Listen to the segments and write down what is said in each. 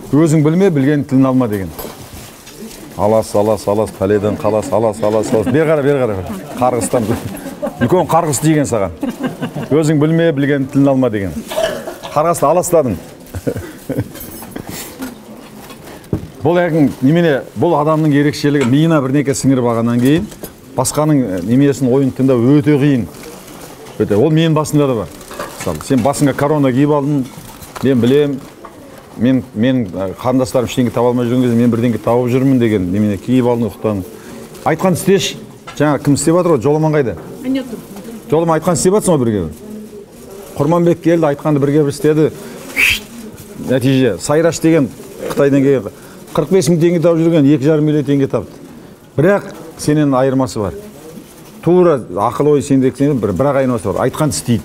Өзің білме, білген тілін алма деген. Алас, пәледен қалас, алас. Бер қара. Қарғыстан. Үлкен қарғыс деген саған. Өзің білме, білген тілін алма деген. Қарғысты аластадың. Бұл адамның ерекшелігі миына бірнеке сіңіріп алғаннан кейін, басқаның немесін ойын тыңдау өте қиын. Ол менің басында да бар. Сен басыңа корона киіп алдың, мен білем, мен қарындастарым ештеңе таба алмай жүрген кезде мен бірдеңе тауып жүрмін деген немене киіп алдың, ұқтың. Айтқан істеш, жаңа кім істеп жатыр ғой, Жоламан қайда? Жоламан айтқан істеп жатсың ғой бірге. Құрманбек келді, айтқанды бірге бір істеді. Нәтиже, Сайраш деген Қытайдан келген 45 мың теңге тауып жүрген 2,5 миллион теңге тапты. Бірақ сенен айырмасы бар. Тура ақыл ой сендегі бірақ айырмасы бар. Айтқан істейді.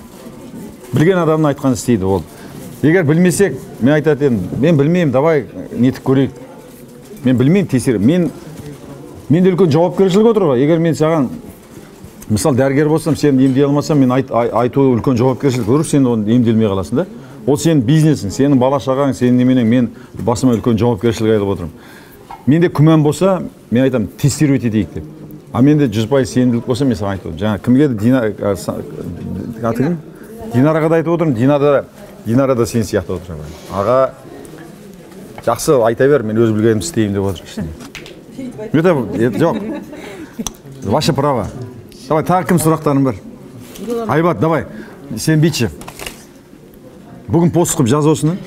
Білген адамның айтқан істейді ол. Егер білмесек, мен айтатын, мен білмеймін, давай нетіп көрейік. Мен білмеймін, тексеріп. Менде үлкен жауапкершілік отыр ғой. Егер мен саған, мысалы дәрігер болсам, сен емдей алмасам, мен айту үлкен жауапкершілік көріп, сен оны емделмей қаласың да. Ол сенің бизнесің, сенің бала шағаң, сенің неменең, мен басыма үлкен жауапкершілік айтып отырмын. Менде күмән болса, мен айтамын, тестировать етейік деп. А менде 100% сенімділік болса, мен саған айтып отырмын. Жаңа кімге Динараға да айтып отырмын, Динара да сен сияқты отыр. Аға, жақсы айта бер, мен өз білгенімді істеймін деп отыр. Жоқ, ваше право. Давай, тағы кім сұрақтарың бар? Айбат, давай, сен битші. Бүгін пост қып жаз осыны.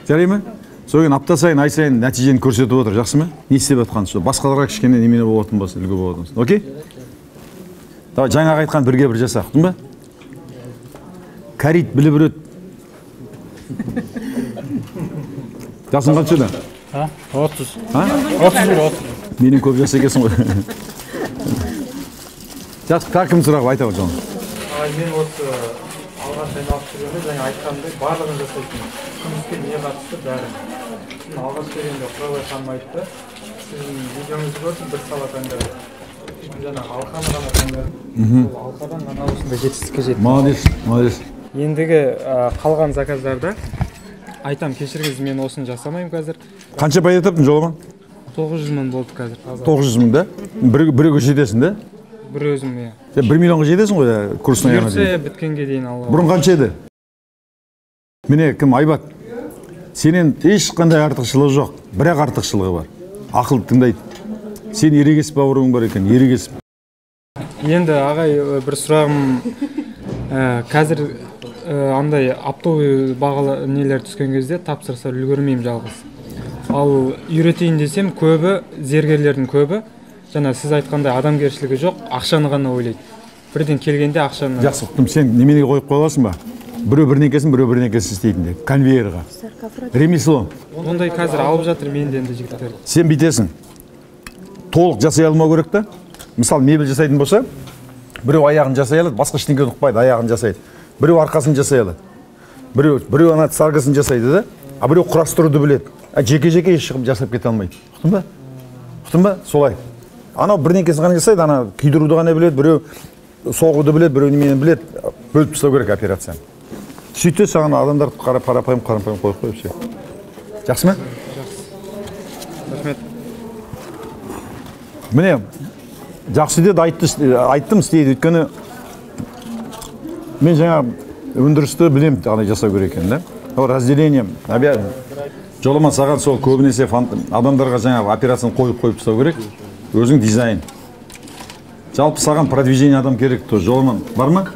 Жарай ма? Соған апта сайын, ай сайын нәтижені көрсетіп отыр. Жақсы ма? Не істеп жатқан? Басқаларға кішкене немене болатын болсын, үлгі болатын болсын. Окей? Давай, жаңағы айтқан бірге бір жасақ. Құтын ба? Кәрит біліп өрет. Жасың қаншада? 30. 31. Менің көп жас екенсің ғой. Тағы кім сұрақ айта ғой жоң? Мен осы алғаш айналып жүргенде жаңа айтқандай барлығын жасайтын. Жұмысқа не қатысты бәрі. Алғаш келгенде Құралай ханым айтты. Сіздің видеоңызды көрдім, бір сала таңдады. Жаңа алқаны ғана таңдады. Ол алқадан ғана осындай жетістікке жетті. Молодец. Ендігі қалған заказдарда айтам, кешіріңіз, мен осыны жасамаймын қазір. Қанша пайда таптың Жоламан? 900 мың болды қазір. 900 мың да? Біреуге жетесің да? Бір өзім, иә. 1 миллионға жетесің ғой курсына аяғына дейін. Жүрсе біткенге дейін алға. Бұрын қанша еді? Міне кім Айбат? Сенен ешқандай артықшылығы жоқ, бірақ артықшылығы бар. Ақыл тыңдайды. Сен ерегес бауырың бар екен, ерегес. Енді ағай бір сұрағым, қазір андай оптовый бағалы нелер түскен кезде тапсырса үлгермеймін жалғыз. Ал үйретейін десем, көбі, зергерлердің көбі, жаңа сіз айтқандай адамгершілігі жоқ, ақшаны ғана ойлайды. Бірден келгенде ақшаны... Жақсы, ұқтым, сен неменеге қойып қойыласың ба? Біреу бірнекесін, біреу бірнекесін істейтінде, конвейерға. Ремесло. Ондай қазір алып жатыр менде енді жігіттер. Сен битесің. Толық жасай алмау керек та. Мысалы, мебель жасайтын болса, біреу аяғын жасай алады, басқа ештеңе ұқпайды, аяғын жасайды. Біреу арқасын жасай алады. Біреу ана сарғысын жасайды да, а біреу құрастыруды біледі. Жеке-жеке шығып жасап кете алмайды. Ұқтың ба? Ұқтың ба? Солай. Анау бірнекесін ғана жасайды, ана күйдіруді ғана біледі, біреу соғуды біледі, біреу неменен біледі, бөліп тастау керек операцияны. Сөйтсе саған адамдар қарапайым қойып қойып все. Жақсы ма? Жақсы. Рахмет. Міне, жақсы деді, айттым істейді, өйткені мен жаңа өндірісті білем ғана жасау керек екен, да? Разделение, Жоламан саған сол көбінесе адамдарға жаңа операцияны қойып тастау керек, өзің дизайн. Жалпы саған продвижение адам керек, то Жоламан бар ма?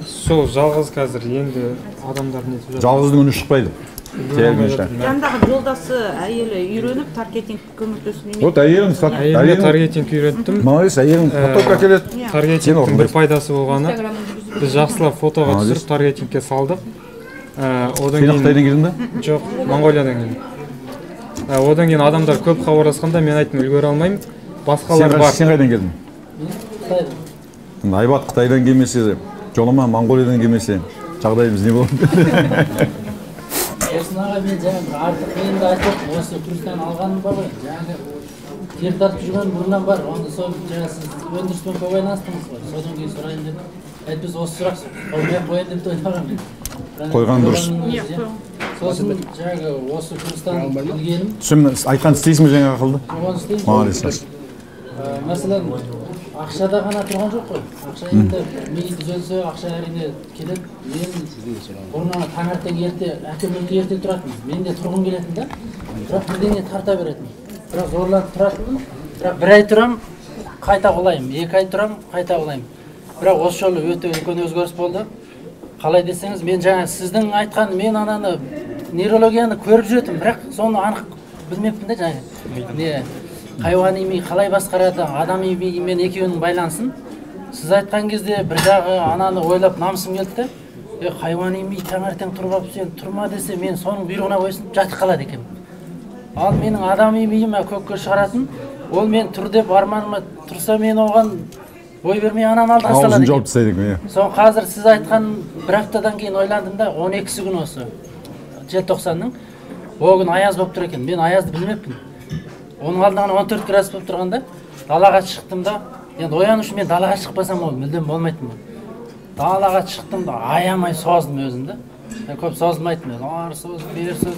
Сол жалғыз қазір енді адамдар не етіп жатыр. Жалғыздың үні шықпайды. Жандағы жолдасы әйелі үйреніп таргетинг көмектесін. Вот әйелім таргетинг үйреттім. Молодец, әйелім фотоға келеді. Таргетингтің бір пайдасы болғаны, біз жақсылап фотоға түсіріп таргетингке салдық. Сен Қытайдан келдің ба? Жоқ, Монғолиядан келдім. Одан кейін адамдар көп хабарласқанда мен айттым, үлгере алмаймын. Басқалар бар. Сен қайдан келдің? Айбат Қытайдан келмесе, Жоламан Монғолиядан келмесе, жағдайымыз не болады? Осынаға мен жаңағы артық енді айтып, осы курстан алғаным бар ғой, жаңағы жер тартып жүрген бұрыннан бар, оны сол жаңа сіз өндіріспен көп айналыстыңыз ғой, содан кейін сұрайын деп, біз осы сұрақ қоймай қояйын деп ойлағанмын. Қойған дұрыс. сосын жаңағы осы курстан білгенім Şimdi айтқан істейсің бе жаңа ақылды? оған істеймін. Молодец. Мәселен, ақшада ғана тұрған жоқ қой. Ақша енді миы түзелсе, ақша әрине келеді. Мен бұрын таңертең ерте, әкем өте ерте тұратын. Мен де тұрғым келетін да. Бірақ бірдеңе тарта беретін. Бірақ зорланып тұратынмын. Бірақ бір ай тұрам, қайта құлаймын. 2 ай тұрам, қайта құлаймын. Бірақ осы жолы өте үлкен өзгеріс болды. Қалай десеңіз, мен жаңа сіздің айтқан мен ананы нейрологияны көріп жүрдім, бірақ соны анық білмеппін да жаңа. Не хайуани ми қалай басқарады, адами мимен екеуінің байланысын. Сіз айтқан кезде бір жағы ананы ойлап намысым келді. Хайуани ми таңертең тұрып алып сен тұрма десе, мен соның бұйрығына бойсынып жатып қалады екенмін. Ал менің адами миыма көкке шығаратын, ол мен тұр деп арманыма тұрса, мен оған бой бермей ананы алдан салады Аузын жауып тастайды екен. Соң қазір сіз айтқан бір аптадан кейін ойландым да, 12-сі күн осы желтоқсанның. Ол күн аяз болып тұр екен. Мен аязды білмеппін. Оның алдынан 14 градус болып тұрғанда далаға шықтым да, енді ояну үшін мен далаға шықпасам ол мүлдем болмайтын бұл. Далаға шықтым да, аямай создым өзім да. Көп созылмайтын өзім. Ар соз, бер соз.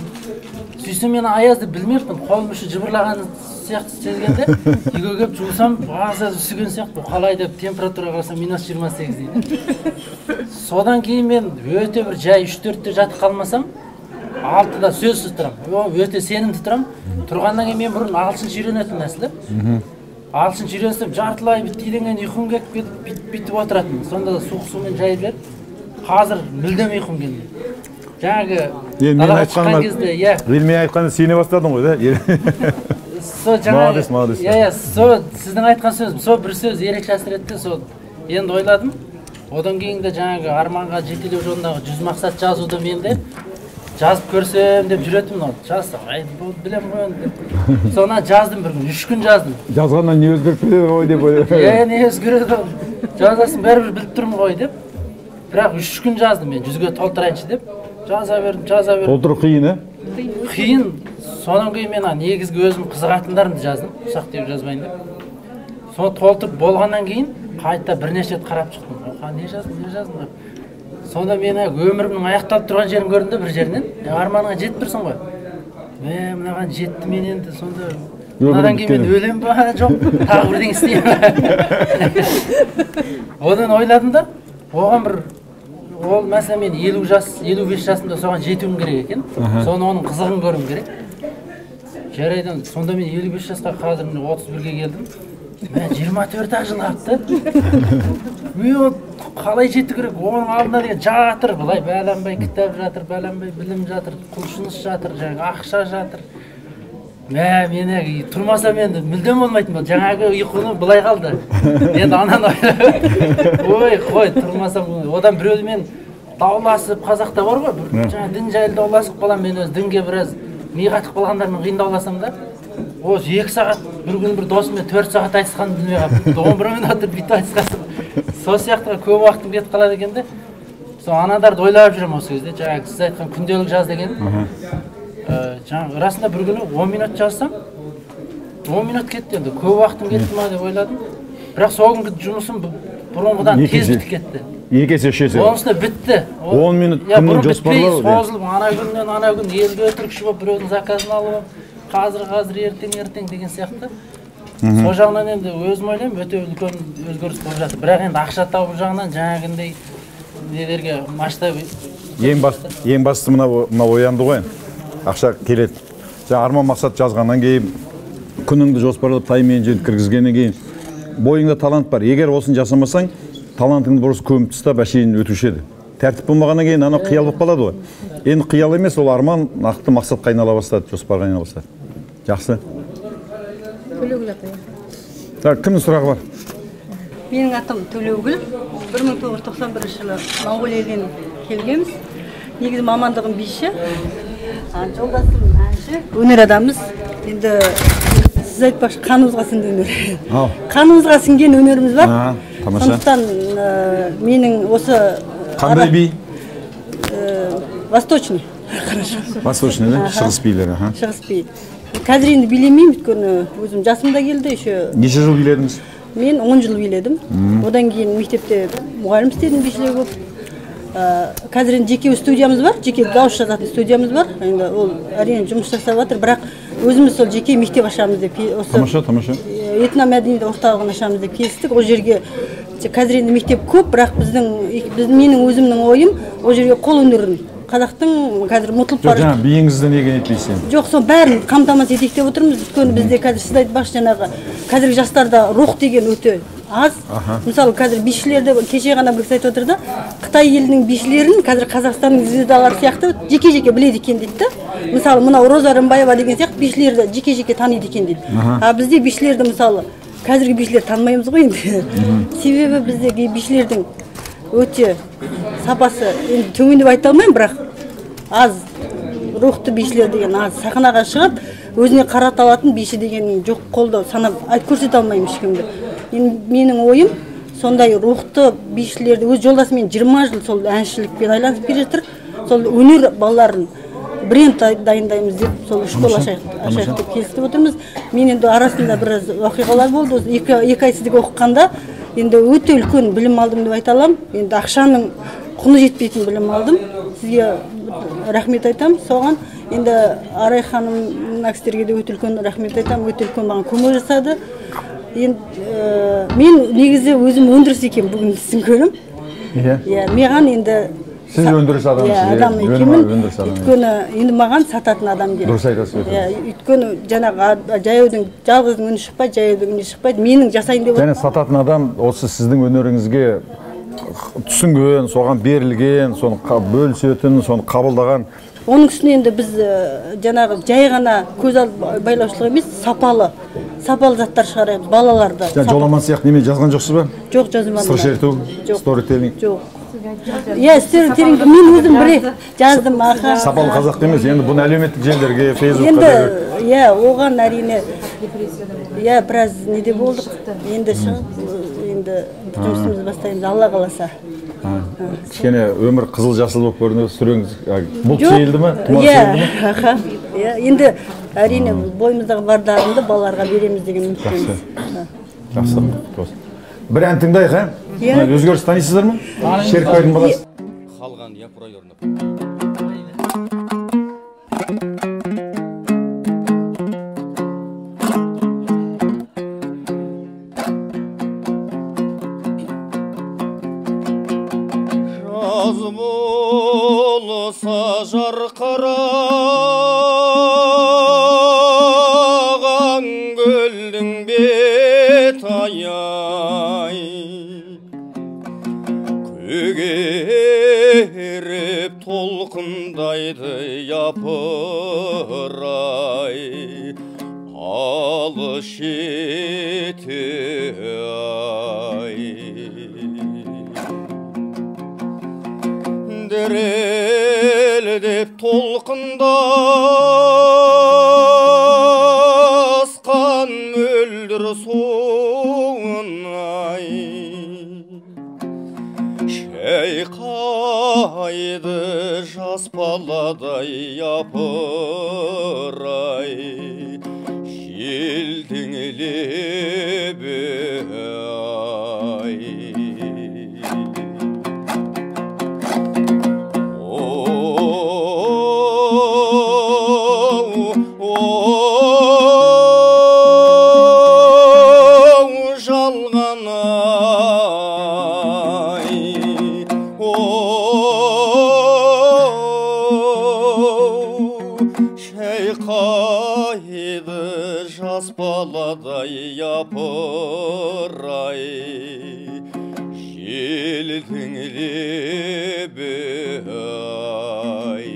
Сөйтсем мен аязды білмеппін. Қолым үші жыбырлаған сияқты сезгенде, үйге келіп жуысам, ағза үсіген сияқты. Қалай деп температура қарасам -28 дейді. Содан кейін мен өте бір жай 3-4-те жатып қалмасам, 6-да сөзсіз тұрамын. Өте сенімді тұрамын. Тұрғаннан кейін мен бұрын ағылшынша үйренетін нәрселер. Ағылшынша үйренсем жартылай бітейден ұйқым келіп бүйтіп отыратын. Сонда да суық сумен жайып жіберіп, қазір мүлдем ұйқым келмейді. Жаңағы далаға шыққан кезде, Білмей айтқанда сене бастадың ғой да? Молодец. Сіздің айтқан сөз, сол бір сөз ерекше әсер етті. Енді ойладым. Одан кейін де жаңағы арманға жетелеу жолындағы 100 мақсат жазуды мен де жазып көрсем деп жүретім. Жазсам, білем ғой деп. Соны жаздым бір күн, 3 күн жаздым. Жазғаннан не өзгеріп кетеді ғой деп ойлап. Не өзгереді? Жазасын бәрібір біліп тұрмын ғой деп. Бірақ 3 күн жаздым мен, 100-ге толтырайыншы деп. Жаза бердім. Толтыру қиын, Қиын. Содан кейін мен негізгі өзім қызығатындарымды жаздым, ұсақ деп жазбайын деп. Соны толтырып болғаннан кейін қайта бірнеше рет қарап шықтым. Не жаздым деп. Сонда мен өмірімнің аяқталып тұрған жерін көрдім бір жерінен. Арманыңа жетіп тұрсың ғой. Мынаған жетті мен енді сонда. Одан кейін мен өлем ба, жоқ, тағы бірдеңе істеймін. Одан ойладым да, оған бір ол мәселе мен 50 жас, 55 жасымда соған жетуім керек екен. Соны оның қызығын көруім керек. Жарайдан, сонда мен 55 жасқа қазір 31-ге келдім. Мен 24 жыл қапты. Мен қалай жету керек? Оның алдында деген жатыр, былай бәланбай кітап жатыр, бәланбай білім жатыр, құлшыныс жатыр, ақша жатыр. Мен тұрмасам енді мүлдем болмайтын бол. Жаңағы ұйқыны былай қалды. Енді анан ойлап, қой, тұрмасам. Одан біреуді мен дауласып, қазақта бар ғой, жаңа дін жайлы дауласып қалам, мен өз дінге біраз ми қатып қалғандармен қиын дауласам да. О, 2 сағат, бір күн бір досыммен 4 сағат айтысқанды білмей қалып. 11-мен отырып бүйтіп айтысқансым. Сол сияқтыға көп уақытым кетіп қалады екен де. Сол анадарды ойлап жүрем осы кезде. Жаңағы сіз айтқан күнделік жаз деген. Жаңағы расында бір күні 10 минут жазсам, 10 минут кетті енді. Көп уақытым кетті ма деп ойладым. Бірақ сол күнгі жұмысым бұрынғыдан тез бітіп кетті. 2 есе 3 есе. Онысында бітті. 10 минут күннің жоспарлау. Созылып, ана күн елге өтірікші болып, біреудің заказын алып, қазір, ертең деген сияқты. Сол жағынан енді өзім ойлаймын, өте үлкен өзгеріс болып жатыр. Бірақ енді ақша табу жағынан жаңағындай нелерге масштаб. Ең бастысы мына оянды ғой. Ақша келеді. Арман мақсат жазғаннан кейін, күніңді жоспарлап таймен жетіп кіргізгеннен кейін, бойыңда талант бар. Егер осын жасамасаң, талантыңды бұрыс көміп тастап әшейін өтуші еді. Тәртіп болмағаннан кейін ана қиял болып қалады ғой. Енді қиял емес, ол арман нақты мақсатқа айнала бастады, жоспарға айнала бастады. Жақсы. Төлеугүл апай. Кімнің сұрағы бар? Менің атым Төлеугүл. 1991 жылы Монғолиядан келгенбіз. Негізі мамандығым биші. Жолдасым әнші, өнер адамыз. Енді сіз айтпақшы қанымызға сіңген өнер. Қанымызға сіңген өнеріміз бар. Сондықтан менің осы қандай би? Восточный. Восточный, да? Шығыс билері. Шығыс би. Қазір енді билемеймін, өйткені өзім жасымда келді еще. Неше жыл биледіңіз? Мен 10 жыл биледім. Одан кейін мектепте мұғалім істедім, бишілер болып. Қазір енді жеке студиямыз бар, жеке дауыс жазатын студиямыз бар. Енді ол әрине жұмыс жасап жатыр, бірақ өзіміз сол жеке мектеп ашамыз деп осы тамаша. этно мәдениет орталығын ашамыз деп келістік. Ол жерге қазір енді мектеп көп, бірақ менің өзімнің ойым ол жерге қол өнерін қазақтың қазір ұмытылып бара жатыр. Жаңа биіңізді неге нетпейсіз? Жоқ, сол бәрін қамтамасыз етейік деп отырмыз. Өйткені бізде қазір сіз айтпақшы жаңағы қазіргі жастарда рух деген өте аз. Мысалы қазір бишілерді кеше ғана бір кісі айтып отыр да, Қытай елінің бишілерін қазір Қазақстанның звездалары сияқты жеке-жеке біледі екен дейді да. Мысалы мынау Роза Рымбаева деген сияқты бишілерді жеке-жеке таниды екен дейді. А бізде бишілерді мысалы қазіргі бишілер танымаймыз ғой енді. Себебі біздегі бишілердің өте сапасы енді төмен деп айта алмаймын, бірақ аз рухты бишілер деген аз. Сахнаға шығып өзіне қарата алатын биші деген жоқ, қолдау санап көрсете алмаймын ешкімді. Менің ойым сондай рухты бишілерді өз жолдасымен 20 жыл сол әншілікпен айланысып келе жатыр. Сол өнер балаларын бренд дайындаймыз деп сол школа ашайық деп келісіп отырмыз. Мен енді арасында біраз оқиғалар болды. Екі ай сіздегі оқығанда енді өте үлкен білім алдым деп айта аламын. Енді ақшаның құны жетпейтін білім алдым. Сізге рахмет айтам соған. Енді Арай ханым кісілерге де өте үлкен рахмет айтам. Өте үлкен маған көмек жасады. Енді мен негізі өзім өндіріс екен бүгін сіздің көрім. Иә, маған енді сіз өндіріс адамсыз. Адам екенмін. Өйткені енді маған сататын адам керек. Дұрыс айтасыз. Өйткені жаңағы жаяудың жалғыздың үні шықпайды, жаяудың үні шықпайды. Менің жасайын деп және сататын адам осы сіздің өнеріңізге түсінген, соған берілген, соны бөлісетін, соны қабылдаған. Оның үстіне енді біз жаңағы жай ғана көз байлаушылық емес, сапалы заттар шығарайық балаларды. Жоламан сияқты неме жазған жоқсыз ба? Жоқ, жазмадым. Сыр шерту, сторителлинг. Жоқ. Иә, сторителлинг мен өзім жаздым, аха. Сапалы қазақ емес, енді бұны әлеуметтік желілерге, Фейсбукқа енді иә, оған әрине иә, біраз неде болдық. Енді шығып, енді жұмысымызды бастаймыз, Алла қаласа. Кішкене өмір қызыл жасыл болып көрінеді, сүреңіз бұлт сейілді ме? Иә, енді әрине бойымыздағы бар дарынды балаларға береміз деген үміттеміз. Жақсы. Бір ән тыңдайық, ә? Өзгеріс танисыздар ма? Шерікбайдың баласы. Қалған япырай орнап. Жаз болса жарқыраған гүлдің бет аяй көгеріп толқындайды япырай алыс шеті ай дірілдеп толқындасқан мөлдір суынай шайқайды жас баладай япырай желдің лебі ай шайқайды жас баладай япырай желдің лебі ай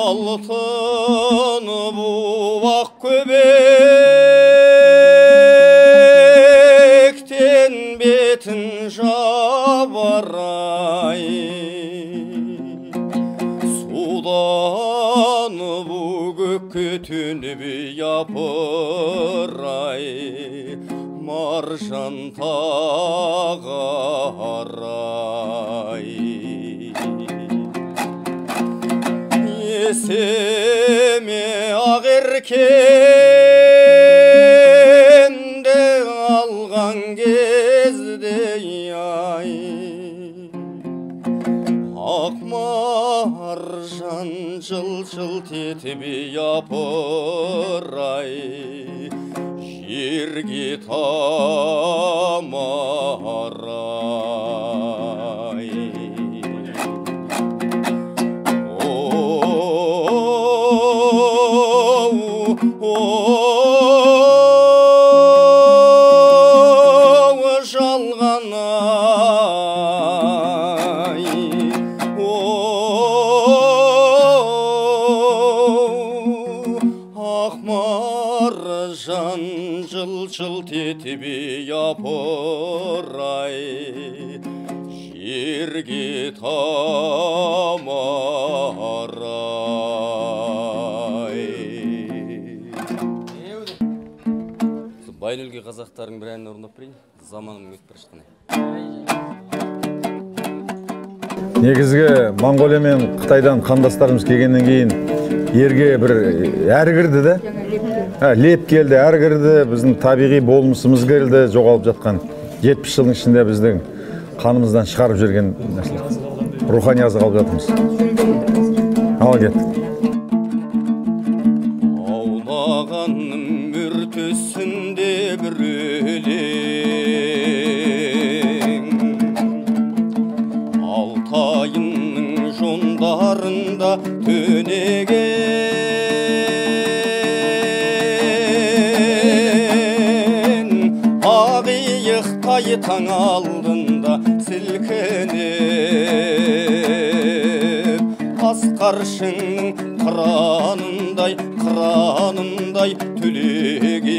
алтын буақ көбектен бетін жабарай судан бу көкке төніп япырай маржан тағарай есеме ақеркенді алған кезде ай ақ маржан жылт етпей апырай жерге тамарай жалғанай ақ маржан жылт етпей апырай жерге тамарай. Байнөлге қазақтардың бір әнін орындап берейін. Заманым өтіп бара жатқан. Негізгі Моңғолия мен Қытайдан қандастарымыз келгеннен кейін ерге бір әрі кірді де. Леп келді, әрі кірді, біздің табиғи болмысымыз келді, жоғалып жатқан 70 жылдың ішінде біздің қанымыздан шығарып жүрген нәрселер. Рухани азық алып жатырмыз. Ал кеттік. Аулағанның мүртісінде бір өлең, Алтайының жондарында төнеген, Ағиықтай таң алдында сілкініп, Асқаршыңның қыранындай түлеген,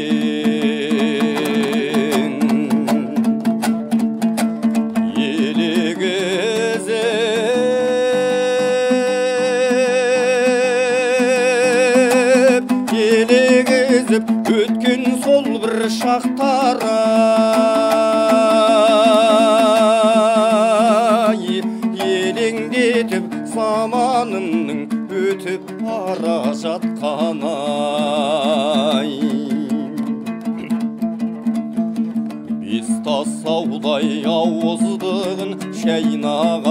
елегізіп өткен сол бір шақтары елеңдетіп заманымның өтіп бара жатқаны-ай. Бес тасаудай ауыздығын шайнаған,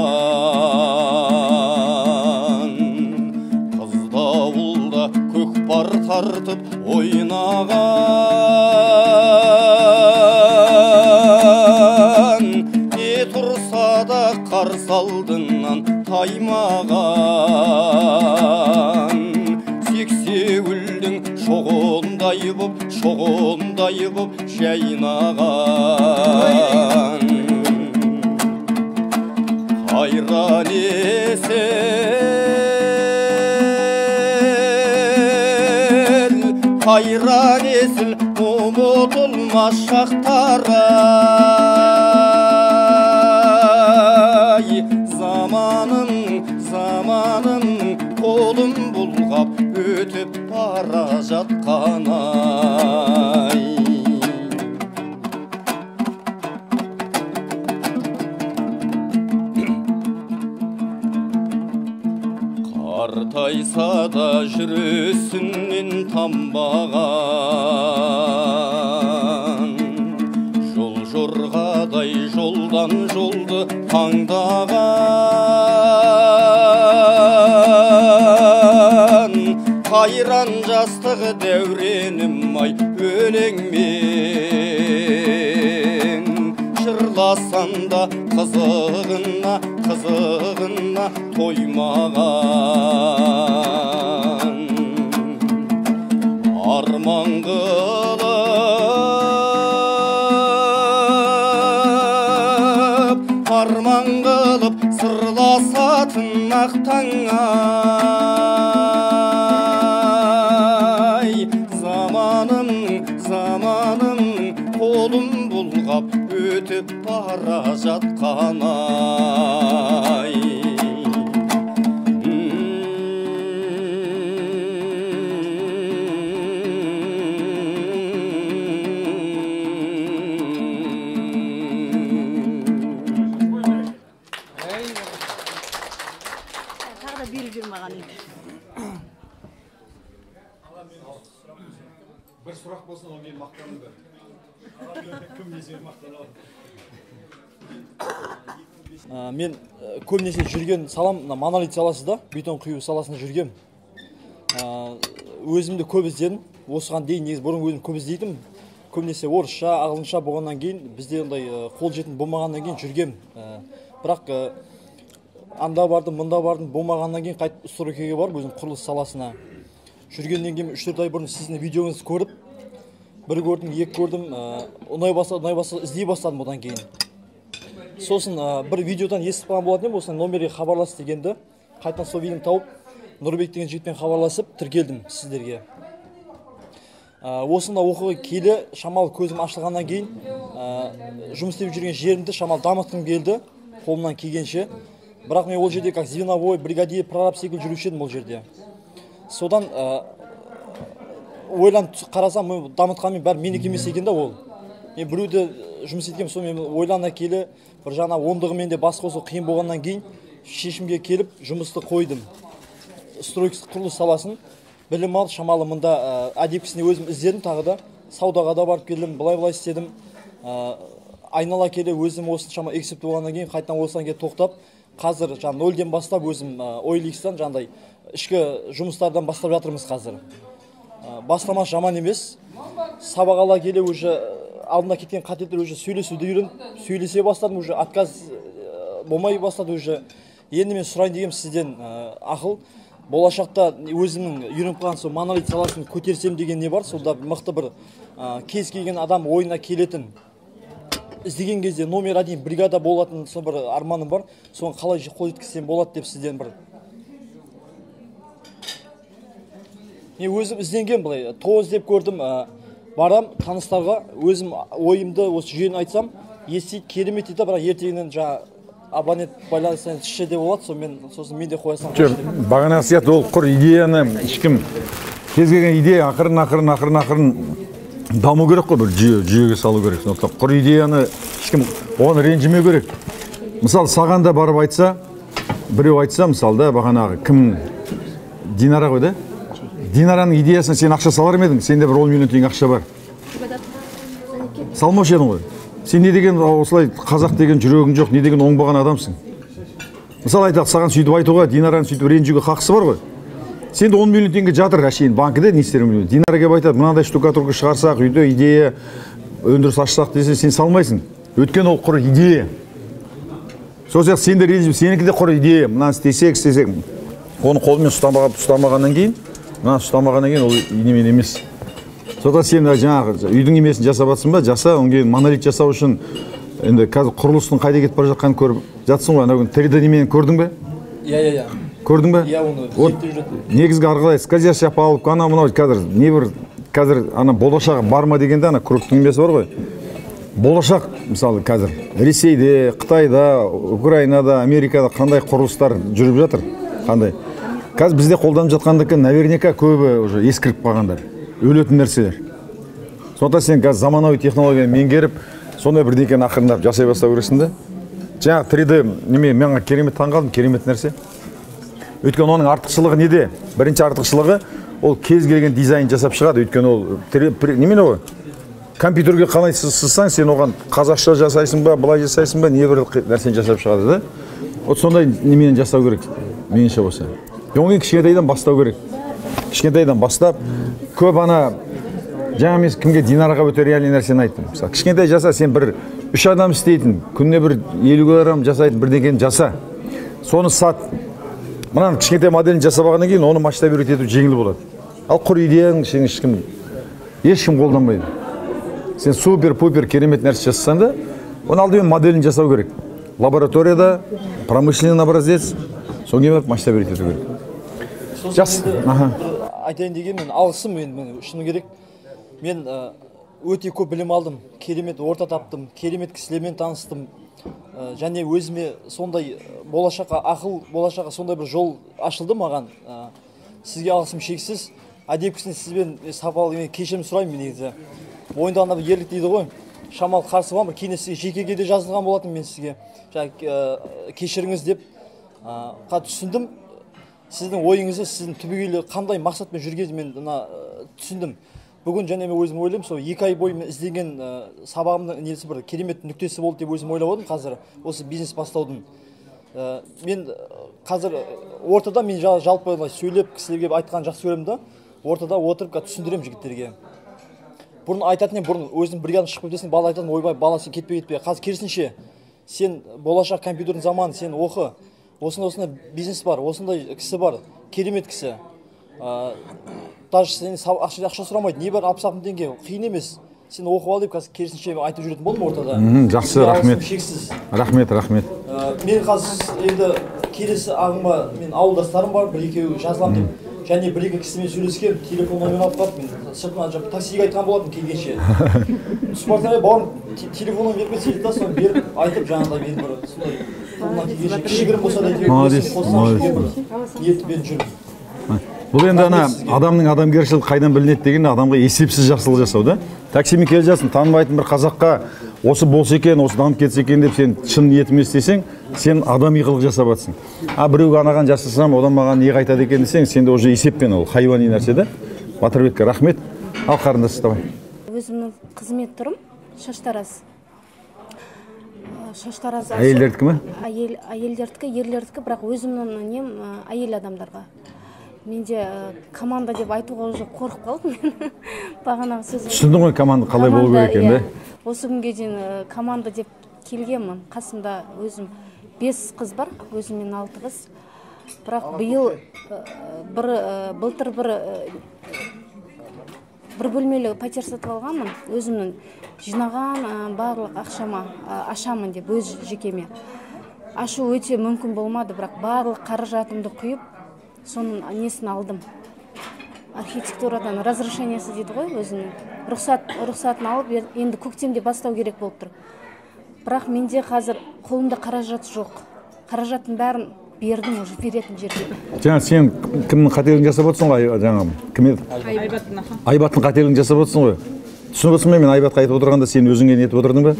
қыз дауылда көкпар тартып ойнаған, не тұрса да қарсы алдынан таймаған, сексеуілдің шоғындай боп жайнаған. Қайран есіл ұмытылмас шақтары-ай. Заманым қолым бұлғап өтіп бара жатқаны-ай. Қартайса да жүресінен тамбаған, жол жорғадай жолдан жолды таңдаған, қайран жастығы дәуренім-ай өлеңмен жырласан да қызығына тоймаған. Арман қылып сырласатын ақ таң-ай. Заманым қолым бұлғап өтіп бара жатқаны-ай. Тағы да беріп жүр маған. Мен көбінесе жүрген салам монолит саласы да, бетон құю саласында жүргем. Өзімді көп іздедім. Осыған дейін негізі бұрын өзім көп іздейтім. Көбінесе орысша, ағылшынша болғаннан кейін бізде ондай қол жетім болмағаннан кейін жүргем. Бірақ анда бардым, мұнда бардым, болмағаннан кейін қайтып стройкаға барып өзім құрылыс саласына жүргеннен кейін 3-4 ай бұрын сіздің видеоңызды көріп, бір көрдім, екі көрдім, ұнай бастады, іздей бастадым одан кейін. Сосын бір видеодан естіп қалған болатын едім, осыны номерге хабарлас дегенді, қайтадан сол видеоны тауып, Нұрбек деген жігітпен хабарласып тіркелдім сіздерге. Осында оқуға келі, шамалы көзім ашылғаннан кейін, жұмыс істеп жүрген жерімді шамалы дамытқым келді, қолымнан келгенше. Бірақ мен ол жерде как звеновой, бригадир, прораб секілді жүруші едім ол жерде. Содан ойланып қарасам, дамытқанмен бәрі менікі емес екен да ол. Мен біреуді жұмыс еткем, сол мен ойлана келі, бір жаңа ондығымен де бас қосу қиын болғаннан кейін шешімге келіп жұмысты қойдым. Стройка құрылыс саласын білім алып, шамалы мұнда әдепкісіне өзім іздедім, тағы да саудаға да барып келдім, былай істедім. Айнала келе өзім осы шамалы эксепт болғаннан кейін қайтадан осыдан келіп тоқтап, қазір жаңа 0-ден бастап өзім OLX-тан жаңағыдай ішкі жұмыстардан бастап жатырмыз қазір. Бастама жаман емес. Сабақ ала келе уже алдына кеткен қателіктер уже сөйлесуді үйреніп, сөйлесе бастадым, уже отказ болмай бастады уже. Енді мен сұрайын дегем сізден ақыл. Болашақта өзімнің үйреніп қалған сол монолит саласын көтерсем деген не бар? Солда мықты бір кез келген адам ойына келетін, іздеген кезде номер 1 бригада болатын сол бір арманым бар. Соны қалай қол жеткізсем болады деп сізден бір. Мен өзім ізденген былай, тоз деп көрдім, барам таныстарға, өзім ойымды осы жүйені айтсам, естейді, керемет дейді, бірақ ертеңнен жаңа абонент байланыстан түсше де болады, сосын мен де қоясам. Бағана сияқты ол құр идеяны ешкім кез келген идея ақырын даму керек қой, бір жүйеге салу керек. Сондықтан құр идеяны ешкім оған ренжімеу керек. Мысалы, саған да барып айтса, біреу айтса, мысалы да бағанағы кім Динара ғой да? Динараның идеясына сен ақша салар ма едің? Сенде бір 10 миллион теңге ақша бар. Салмаушы едің ғой. Сен не деген осылай қазақ деген жүрегің жоқ, не деген оңбаған адамсың. Мысалы айтақ, саған сөйтіп айтуға, Динараның сөйтіп ренжуге хақысы бар ғой. Сенде 10 миллион теңге жатыр әшейін банкіде, не істер миллион. Динара келіп айтады, мынандай штукатурка шығарсақ, үйде идея өндіріс ашсақ десе, сен салмайсың. Өйткені ол құр идея. Сол сияқты сен де ренжіп, сенікі де құр идея. Мынаны істесек. Оны қолымен ұстамағаннан кейін, ол немен емес. Содан сен жаңағы үйдің емесін жасап жатсың ба, жаса, одан кейін монолит жасау үшін енді қазір құрылыстың қайда кетіп бара жатқанын көріп жатсың ғой, анау 3D немен көрдің бе? Иә. Көрдің бе? Иә, оны зерттеп жүрдім. Негізгі арқылай скользящий алып, мынау қазір ана болашағы бар ма дегенде ана кругтың немесі бар ғой. Болашақ мысалы қазір Ресейде, Қытайда, Украинада, Америкада қандай құрылыстар жүріп жатыр? Қандай? Қазір бізде қолданып жатқандікі наверняка көбі уже ескіріп қалғандар. Өлетін нәрселер. Сондықтан сен қазір заманауи технологияны меңгеріп, сондай бірдеңкені ақырындап жасай бастау керексің да. Жаңағы 3D мен керемет таңғалдым, керемет нәрсе. Өйткені оның артықшылығы неде? Бірінші артықшылығы ол кез келген дизайн жасап шығады. Өйткені ол немен ғой? Компьютерге қалай сызсаң, сен оған қазақша жасайсың ба, былай жасайсың ба, не бір нәрсені жасап шығады да. Вот сондай немен жасау керек, меніңше болса. Оңын кішкентайдан бастау керек. Кішкентайдан бастап, көп ана жаңа мен кімге Динараға өте реальный нәрсені айттым. Кішкентай жаса, сен бір 3 адам істейтін, күніне бір 50 килограмм жасайтын бірдеңені жаса. Соны сат. Мынаны кішкентай моделін жасап алғаннан кейін оны масштабировать ету жеңіл болады. Ал құр идеяның ешкім қолданбайды. Сен супер-пупер керемет нәрсе жасасаң да, оны алдымен моделін жасау керек. Лабораторияда промышленный образец, соң кейін масштабировать ету керек. Айтайын деген мен алғысым мен шыны керек. Мен өте көп білім алдым, керемет орта таптым, керемет кісілермен таныстым. Және өзіме сондай болашаққа сондай бір жол ашылды маған. Сізге алғысым шексіз. Әдепкісіне сізбен сапалы кешірім сұраймын негізі. Мойындағанда бір ерлік дейді ғой. Шамал қарсы болам, кейін сізге жекеге де жазылған болатын мен сізге. Кешіріңіз деп түсіндім. Сіздің ойыңызды, сіздің түбегейлі қандай мақсатпен жүргенін мен түсіндім. бүгін және мен өзім ойлаймын, сол 2 ай бойы іздеген сабағымның несі бір керемет нүктесі болды деп өзім ойлап отырмын қазір осы бизнес бастаудың. Мен қазір ортада мен жалпы сөйлеп кісілерге айтқан жақсы көремін да, ортада отырып түсіндіремін жігіттерге. Бұрын айтатын бұрын өзің бірге шығып кетесің, бала айтатын, ойбай, бала сен кетпей. Қазір керісінше, сен болашақ компьютердің заманы, сен оқы. Осындай бизнес бар, осындай кісі бар, керемет кісі. Даже сен ақша сұрамайды, не бар 60 теңге, қиын емес. Сен оқып ал деп қазір керісінше айтып жүретін болдым ортада. Жақсы, рахмет. Рахмет. Мен қазір енді келесі ағыма мен ауылдастарым бар, бір-екеуі жазылам деп. Және бір-екі кісімен сөйлескен, телефон номерін алып қалып, мен сыртынан таксиге айтқан болатын келгенше. Сұхбатына бауырым телефонын беріп кетсейді да, соны беріп айтып жаңағыдай мен бір сондай қолынан келгенше кішігірім болса да ниетпен жүрмін. Бұл енді адамның адамгершілігі қайдан білінеді деген адамға есепсіз жақсылық жасау да. Таксимен келе жатсың, танымайтын бір қазаққа осы болса екен, осы дамып кетсе екен деп сен шын ниетімен істесең, сен адами қылық жасап жатсың. Біреуге анаған жасасам, одан маған не қайтады екен десең, сенде уже есеппен ол хайуани нәрсе да. Батырбекке рахмет. Ал қарындас, давай. Өзімнің қызмет тұрым, шаштараз. Шаштараз. Әйелдердікі ме? Әйелдердікі, ерлердікі, бірақ өзімнің нем әйел адамдарға. Менде команда деп айтуға уже қорқып қалдым. Бағанағы сөз. Түсіндің ғой команда қалай болу керек екен, да? Осы күнге дейін команда деп келгенмін. Қасымда өзім 5 қыз бар, өзіммен 6 қыз. Бірақ былтыр бір бөлмелі пәтер сатып алғанмын. Өзімнің жинаған барлық ақшама ашамын деп өз жекеме. Ашу өте мүмкін болмады, бірақ барлық қаражатымды құйып, соның несін алдым. Архитектурадан разрешениесі дейді ғой, өзінің рұқсатын алып, енді көктемде бастау керек болып тұр. Бірақ менде қазір қолымда қаражат жоқ. Қаражаттың бәрін бердім, уже беретін жерге. Жаңа сен кімнің қателігін жасап отырсың ғой, жаңа кім еді? Айбаттың қателігін жасап отырсың ғой. Түсініп отырсың ба, мен Айбатқа айтып отырғанда сен өзіңе нетіп отырдың ба?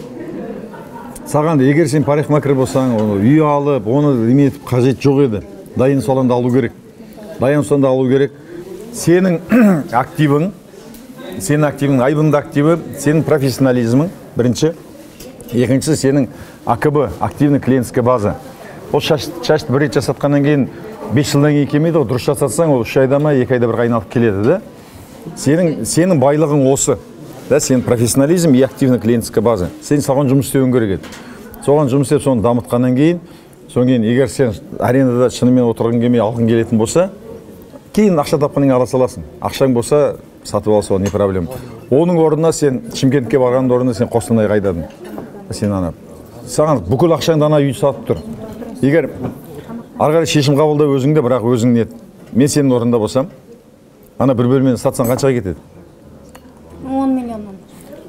Саған егер сен парикмахер болсаң, үй алып, оны неметіп қажет жоқ еді. Дайын соланда алу керек. Сенің активің, Айбынның активі, сенің профессионализмің, бірінші. Екіншісі, сенің АКБ, активный клиентская база. Ол шашты бір рет жасатқаннан кейін 5 жылдан кейін келмейді, дұрыс жасатсаң, ол 3 айда ма, 2 айда бір айналып келеді, да? Сенің байлығың осы. Сенің профессионализм и активный клиентская база. Сен соған жұмыс істеуің керек еді. Соған жұмыс істеп, соны дамытқаннан кейін, егер сен арендада шынымен отырғың келмей алғың келетін болса, кейін ақша тапқаннан ала саласың. Ақшаң болса, сатып алса, не проблема. Оның орнына сен Шымкентке барғанның орнына сен Қостанайға айдадың. Саған бүкіл ақшаңды ана үй сатып тұр. Егер ары қарай шешім қабылдау өзіңде, бірақ өзің нет. Мен сенің орнында болсам, ана бір бөлмені сатсаң қаншаға кетеді? 10 миллионнан.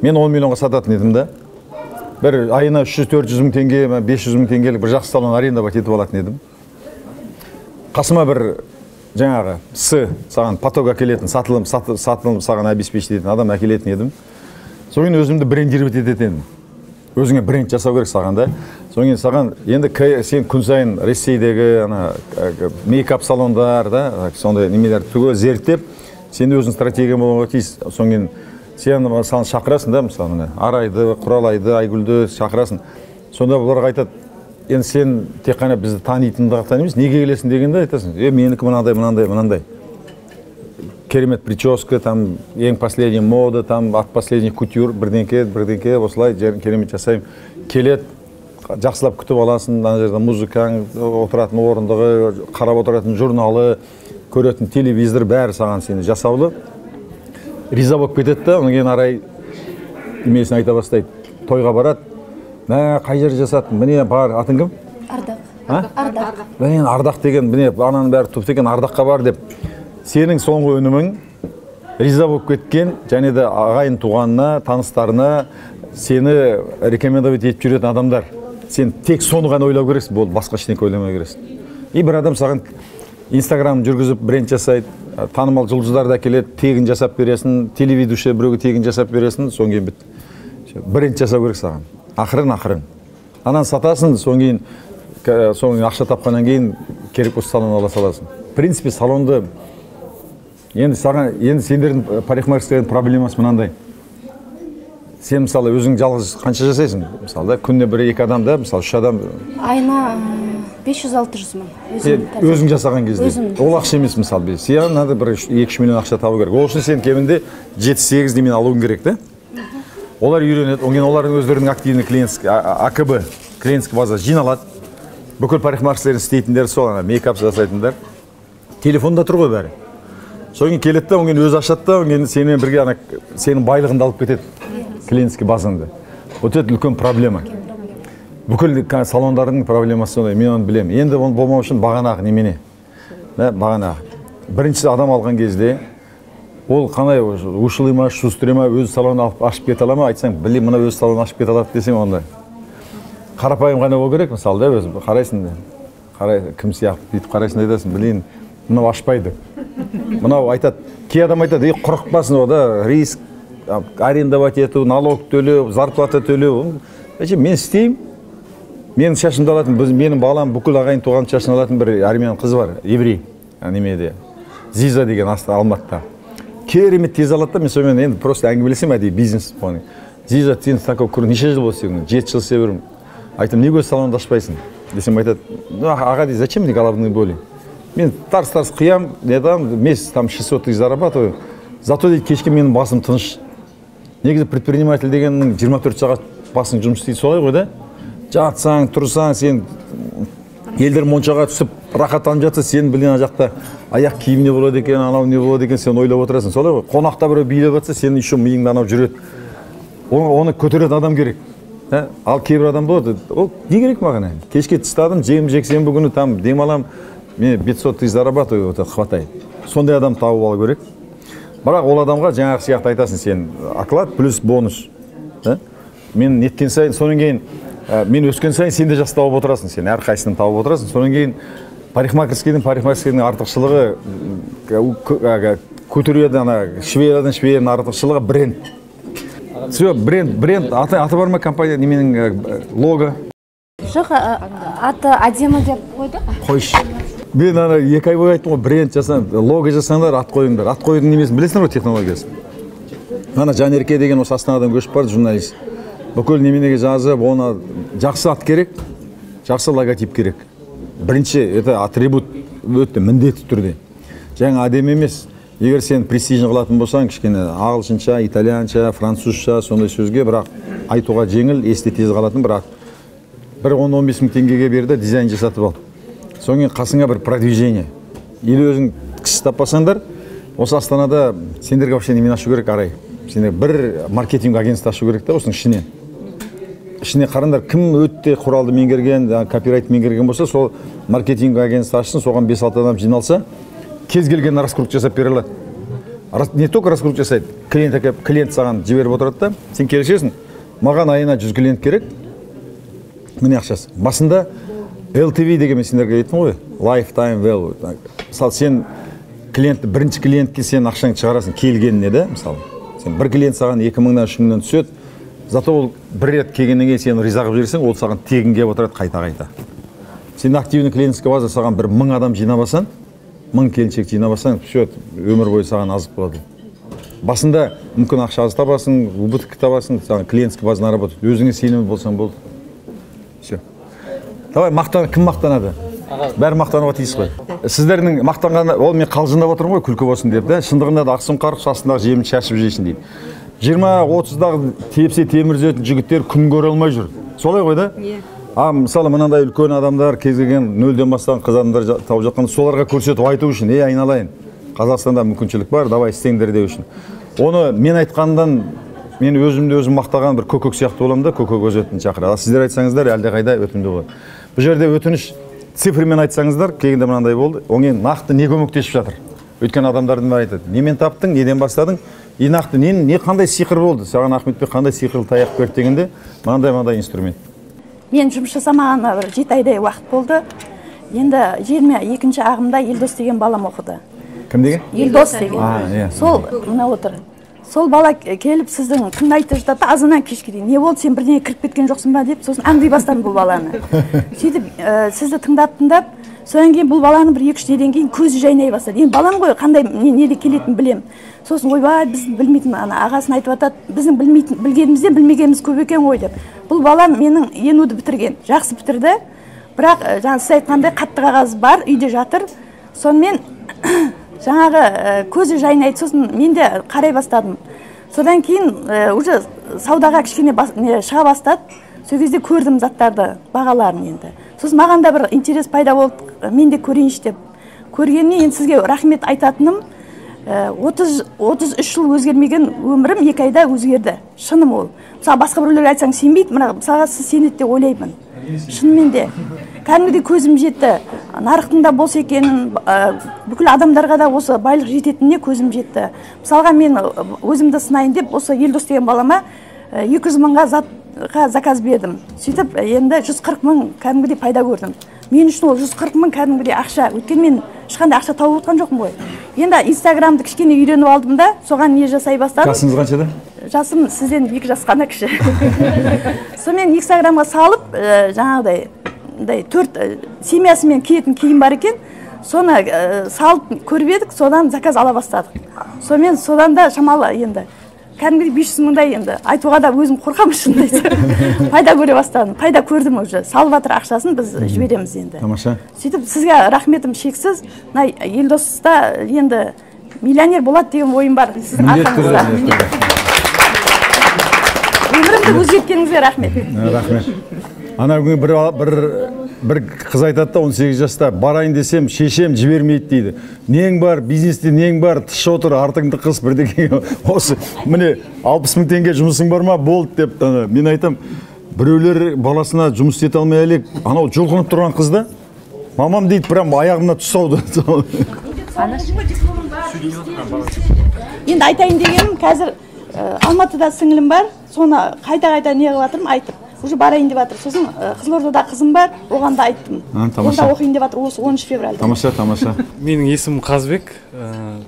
Мен 10 миллионға сататын едім да. Бір айына 300-400 мың теңге, 500 мың теңгелік бір жақсы салон арендовать етіп алатын едім. Қасыма бір жаңағы саған поток әкелетін, сатылым саған обеспечить ететін адам әкелетін едім. Соң өзімді брендировать ететін. Өзіңе бренд жасау керек саған да. Соң саған енді сен күн сайын Ресейдегі мейкап салондар да, сондай немелерді түгел зерттеп, сен өзің стратегия болуға тиіс. Соң сен саған шақырасың да, мысалы, Арайды, Құралайды, Айгүлді шақырасың. Сонда бұларға айтады, енді сен тек қана бізді танитындығы емес, неге келесің дегенде айтасың, менікі мынандай. Керемет прическа, там ең последний мода, там от последних кутюр, бірдеңке, осылай керемет жасаймын. Келет, жақсылап күтіп аласың, ана жерде музыкаң, отыратын орындығы, қарап отыратын журналы, көретін телевизор, бәрі саған сені жасаулы. Риза болып кетеді да, оның кейін арай немесін айта бастайды. Тойға барады. Қай жер жасаттың? Міне бар, атың кім? Ардақ. Міне Ардақ деген, міне ананың бәрі топ деген Ардаққа бар деп. Сенің соңғы өнімің риза болып кеткен, және де ағайын туғанына, таныстарына сені рекомендовать етіп жүретін адамдар. Сен тек соны ғана ойлау керексің, болды, басқа ештеңе ойламай керексің. И бір адам саған Инстаграм жүргізіп бренд жасайды, танымал жұлдыздарды әкеледі, тегін жасап бересің, телеведущий біреуге тегін жасап бересің, соң кейін біт. Бренд жасау керек саған. Ақырын. Анан сатасың, соң кейін ақша тапқаннан кейін керек осы салон ала саласың. В принципе, салонды Енді сендердің парикмахерскаяның проблемасы мынандай. Сен мысалы өзің жалғыз қанша жасайсың? Мысалы күнде 1-2 адам да, мысалы 3 адам. Айына 500-600 мың. Өзің жасаған кезде. Ол ақша емес мысалы. Сен надо 1-2 миллион ақша табу керек. Ол үшін сен кемінде 7-8 немен алуың керек та. Олар үйренеді, оңген олардың өздерінің активный клиентский, АКБ, клиентский база жиналады. Бүкіл парикмахерскілердің істейтіндер сол, мейкап жасайтындар. Телефонда тұр ғой бәрі. Соң келеді да, оңген өзі ашады да, оңген сенімен бірге сенің байлығыңды алып кетеді. Клиентский базаңды. Вот это үлкен проблема. Бүкіл салондардың проблемасы сондай, мен оны білемін. Енді оны болмау үшін бағанағы немене? Бағанағы. Бірінші адам алған кезде ол қандай ушылы ма, шустрый ма, өз салонын алып ашып кете ала ма, айтсаң, білем, мына өз салонын ашып кете алады десең онда. Қарапайым ғана болу керек, мысалы да, өзі қарайсың да. Кім сияқты бүйтіп қарайсың да айтасың, білейін, мынау ашпайды. Мынау айтады, кей адам айтады, құрықпасын о да, риск, арендовать ету, налог төлеу, зарплата төлеу. Мен істеймін. Менің шашымды алатын, менің балам бүкіл ағайын туған шашын алатын бір армян қыз бар, еврей, немеде. Зиза деген Алматыда. Керемет тез алады да, мен сонымен енді просто әңгімелесем әдейі бизнес болғаннан. Зиза, сен такой неше жыл болды сен? 7 жыл істеп айтам, неге өз салонды ашпайсың? Десем айтады, аға дейді, зачем мне головные боли? Мен тарс-тарс қиям, месяц там 600 тысяч зарабатываю. Зато дейді, кешке менің басым тыныш. Негізі предприниматель дегеннің 24 сағат басың жұмыс істейді, солай ғой да? Жатсаң, тұрсаң, сен елдер моншаға түсіп, рахаттанып жатса, сен білген жақта аяқ киім не болады екен, анау не болады екен, сен ойлап отырасың, солай ғой? Қонақта біреу билеп жатса, сен еще миыңда анау жүреді. Оны көтеретін адам керек. Ал кейбір адам болады, ол не керек маған? Кешке тыстадым, жексенбі күні там демалам, мен 500 тысяч зарабатываю, хватает. Сондай адам тауып алу керек. Бірақ ол адамға жаңағы сияқты айтасың, сен оклад плюс бонус. Мен неткен сайын, сонан кейін мен өскен сайын сен де жас тауып отырасың, сен әрқайсысын тауып отырасың. Сонан кейін парикмахерскийдің артықшылығы көтереді, швейердің артықшылығы бренд. Все, бренд, аты бар ма компания, неменің лого? Жоқ, аты әдемі деп қойды. Қойшы. Мен 2 ай бойы айттым ғой, бренд жасаң, лого жасаңдар, ат қойыңдар. Ат қойдың немесін білесіңдер ғой технологиясын. Жанерке деген осы Астанадан көшіп барды, журналист. Бүкіл неменеге жазып, оны жақсы ат керек, жақсы логотип керек. Бірінші, это атрибут өтті, міндетті түрде. Жаңа әдемі емес. Егер сен престижін қылатын болсаң, кішкене ағылшынша, итальянша, французша, сондай сөзге, бірақ айтуға жеңіл, есте тез қалатын, бірақ бір 10-15 мың теңгеге берді, дизайн жасатып ал. Соңын қасыңа бір продвижение. Или өзің кісі таппасаңдар, осы Астанада сендерге вообще немен ашу керек, арай. Сендер бір маркетинг агентство ашу керек та, осының ішінен. Ішіне қарандар, кім өтте құралды меңгерген, копирайт меңгерген болса, сол маркетинг агентство ашсын, соған 5-6 адам жиналса, кез келген раскрутка жасап бере алады. Не только раскрутка жасайды, клиент саған жіберіп отырады да, сен келешесің, маған айына 100 клиент керек, міне ақшасы. Басында LTV деген сендерге айттым ғой, lifetime value. Мысалы, сен бірінші клиентке сен ақшаң шығарасың келгеніне де, мысалы. Сен бір клиент саған 2000-нан 3000-нан түседі, зато ол бір рет келгеннен кейін сен риза қылып жіберсең, ол саған тегін келіп отырады қайта-қайта. Сен активный клиентский база саған бір 1000 адам жинабасаң, 1000 келіншек жинабасаң, все, өмір бойы саған азық болады. Басында мүмкін ақша аз табасың, убыток табасың, саған клиентский базаны работает. Өзіңе сенімді болсаң болды. Все. Давай, кім мақтанады? Бәрі мақтануға тиіс қой. Сіздердің мақтанғаны, ол мен қалжыңдап отырмын ғой, күлкі болсын деп, да? Шындығында да ақсын қарып, астындағы жемін шашып жейсін дейді. 20-30-дағы тепсе темір үзетін жігіттер күн көре алмай жүр. Солай ғой да? Мысалы, мынандай үлкен адамдар, кез келген 0-ден бастаған қыз адамдар тауып жатқан, соларға көрсетіп айту үшін, айналайын. Қазақстанда мүмкіншілік бар, давай істеңдер деу үшін. Оны мен айтқандан, мен өзімді өзім мақтаған бір көкөк сияқты боламын да, көкөк өз өтін шақырады. Сіздер айтсаңыздар, әлде қайда өтімді болады. Бұл жерде өтініш цифрмен айтсаңыздар, келгенде мынандай болды. Оңен нақты не көмектесіп жатыр? Өйткені адамдардың бәрі айтады. Немен таптың, неден бастадың? Нақты не қандай сиқыр болды? Саған Ахметбек қандай сиқырлы таяқ берді дегенде, мынандай инструмент. Мен жұмыс жасамағанына бір 7 айдай уақыт болды. Енді 22-ші ағымда Елдос деген балам оқыды. Кім деген? Елдос деген. Сол мына отыр. Сол бала келіп сіздің тыңдайды жатады, азаннан кешке дейін. Не болды, сен бірдеңе кіріп кеткен жоқсың ба деп, сосын аңдай бастадым бұл баланы. Сөйтіп сізді тыңдап, Содан кейін бұл баланың бір 2-3 неден кейін көзі жайнай бастады. Енді балам ғой, қандай неде келетінін білем. Сосын ойбай, біз білмейтін, ана ағасын айтып атады, біздің білгенімізден білмегеніміз көп екен ғой деп. Бұл балам менің ЕНУ-ды бітірген, жақсы бітірді. Бірақ жаңа сіз айтқандай қатты қағаз бар, үйде жатыр. Сонымен жаңағы көзі жайнайды, сосын мен де қарай бастадым. Содан кейін уже саудаға кішкене шыға бастады. Сол кезде көрдім заттарды, бағаларын енді. Сосын маған да бір интерес пайда болды, мен де көрейінші деп. Көргеніне енді сізге рахмет айтатыным, 33 жыл өзгермеген өмірім 2 айда өзгерді. Шыным ол. Мысалы басқа біреулерге айтсаң сенбейді, мына мысалға сіз сенеді деп ойлаймын. Шынымен де. Кәдімгідей көзім жетті. Нарықтың да болса екенін, бүкіл адамдарға да осы байлық жететініне көзім жетті. Мысалға мен өзімді сынайын деп, осы Елдос деген балама 200 мыңға заказ бердім. Сөйтіп, енді 140 мың кәдімгідей пайда көрдім. Мен үшін ол 140 мың кәдімгідей ақша. Өткен мен ешқандай ақша тауып отқан жоқпын ғой. Енді Инстаграмды кішкене үйреніп алдым да, соған не жасай бастадым. Жасыңыз қаншада? Жасым сізден 2 жас қана кіші. Сонымен Инстаграмға салып, жаңағыдай 4 семьясымен киетін киім бар екен. Соны салып көріп едік, содан заказ ала бастадық. Сонымен содан да шамалы енді кәдімгідей 500 мыңдай енді айтуға да өзім қорқамын шынында. Пайда көре бастадым. Пайда көрдім уже. Салып жатыр ақшасын біз жібереміз енді. Тамаша. Сөйтіп сізге рахметім шексіз. Елдоста енді миллионер болады деген ойым бар сіздің арқаңызда. Өмірімді өзгерткеніңізге рахмет. Рахмет. Ана күні бір қыз айтады да 18 жаста барайын десем шешем жібермейді дейді. Нең бар, бизнесте нең бар, тыш отыр, артыңды қыс бірдеңе. Осы міне 60 мың теңге жұмысың бар ма? Болды деп. Мен айтам, біреулер баласына жұмыс істете алмай әлек. Анау жұлқынып тұрған қызда мамам дейді, прям аяғымна түс ауды. Енді айтайын дегенім, қазір Алматыда сіңілім бар, соны қайта не қылып жатырмын, айтып. Уже барайын деп жатыр. Сосын Қызылордада қызым бар, оған да айттым. Онда оқиын деп жатыр, осы 13 февральда. Тамаша. Менің есімім Қазбек.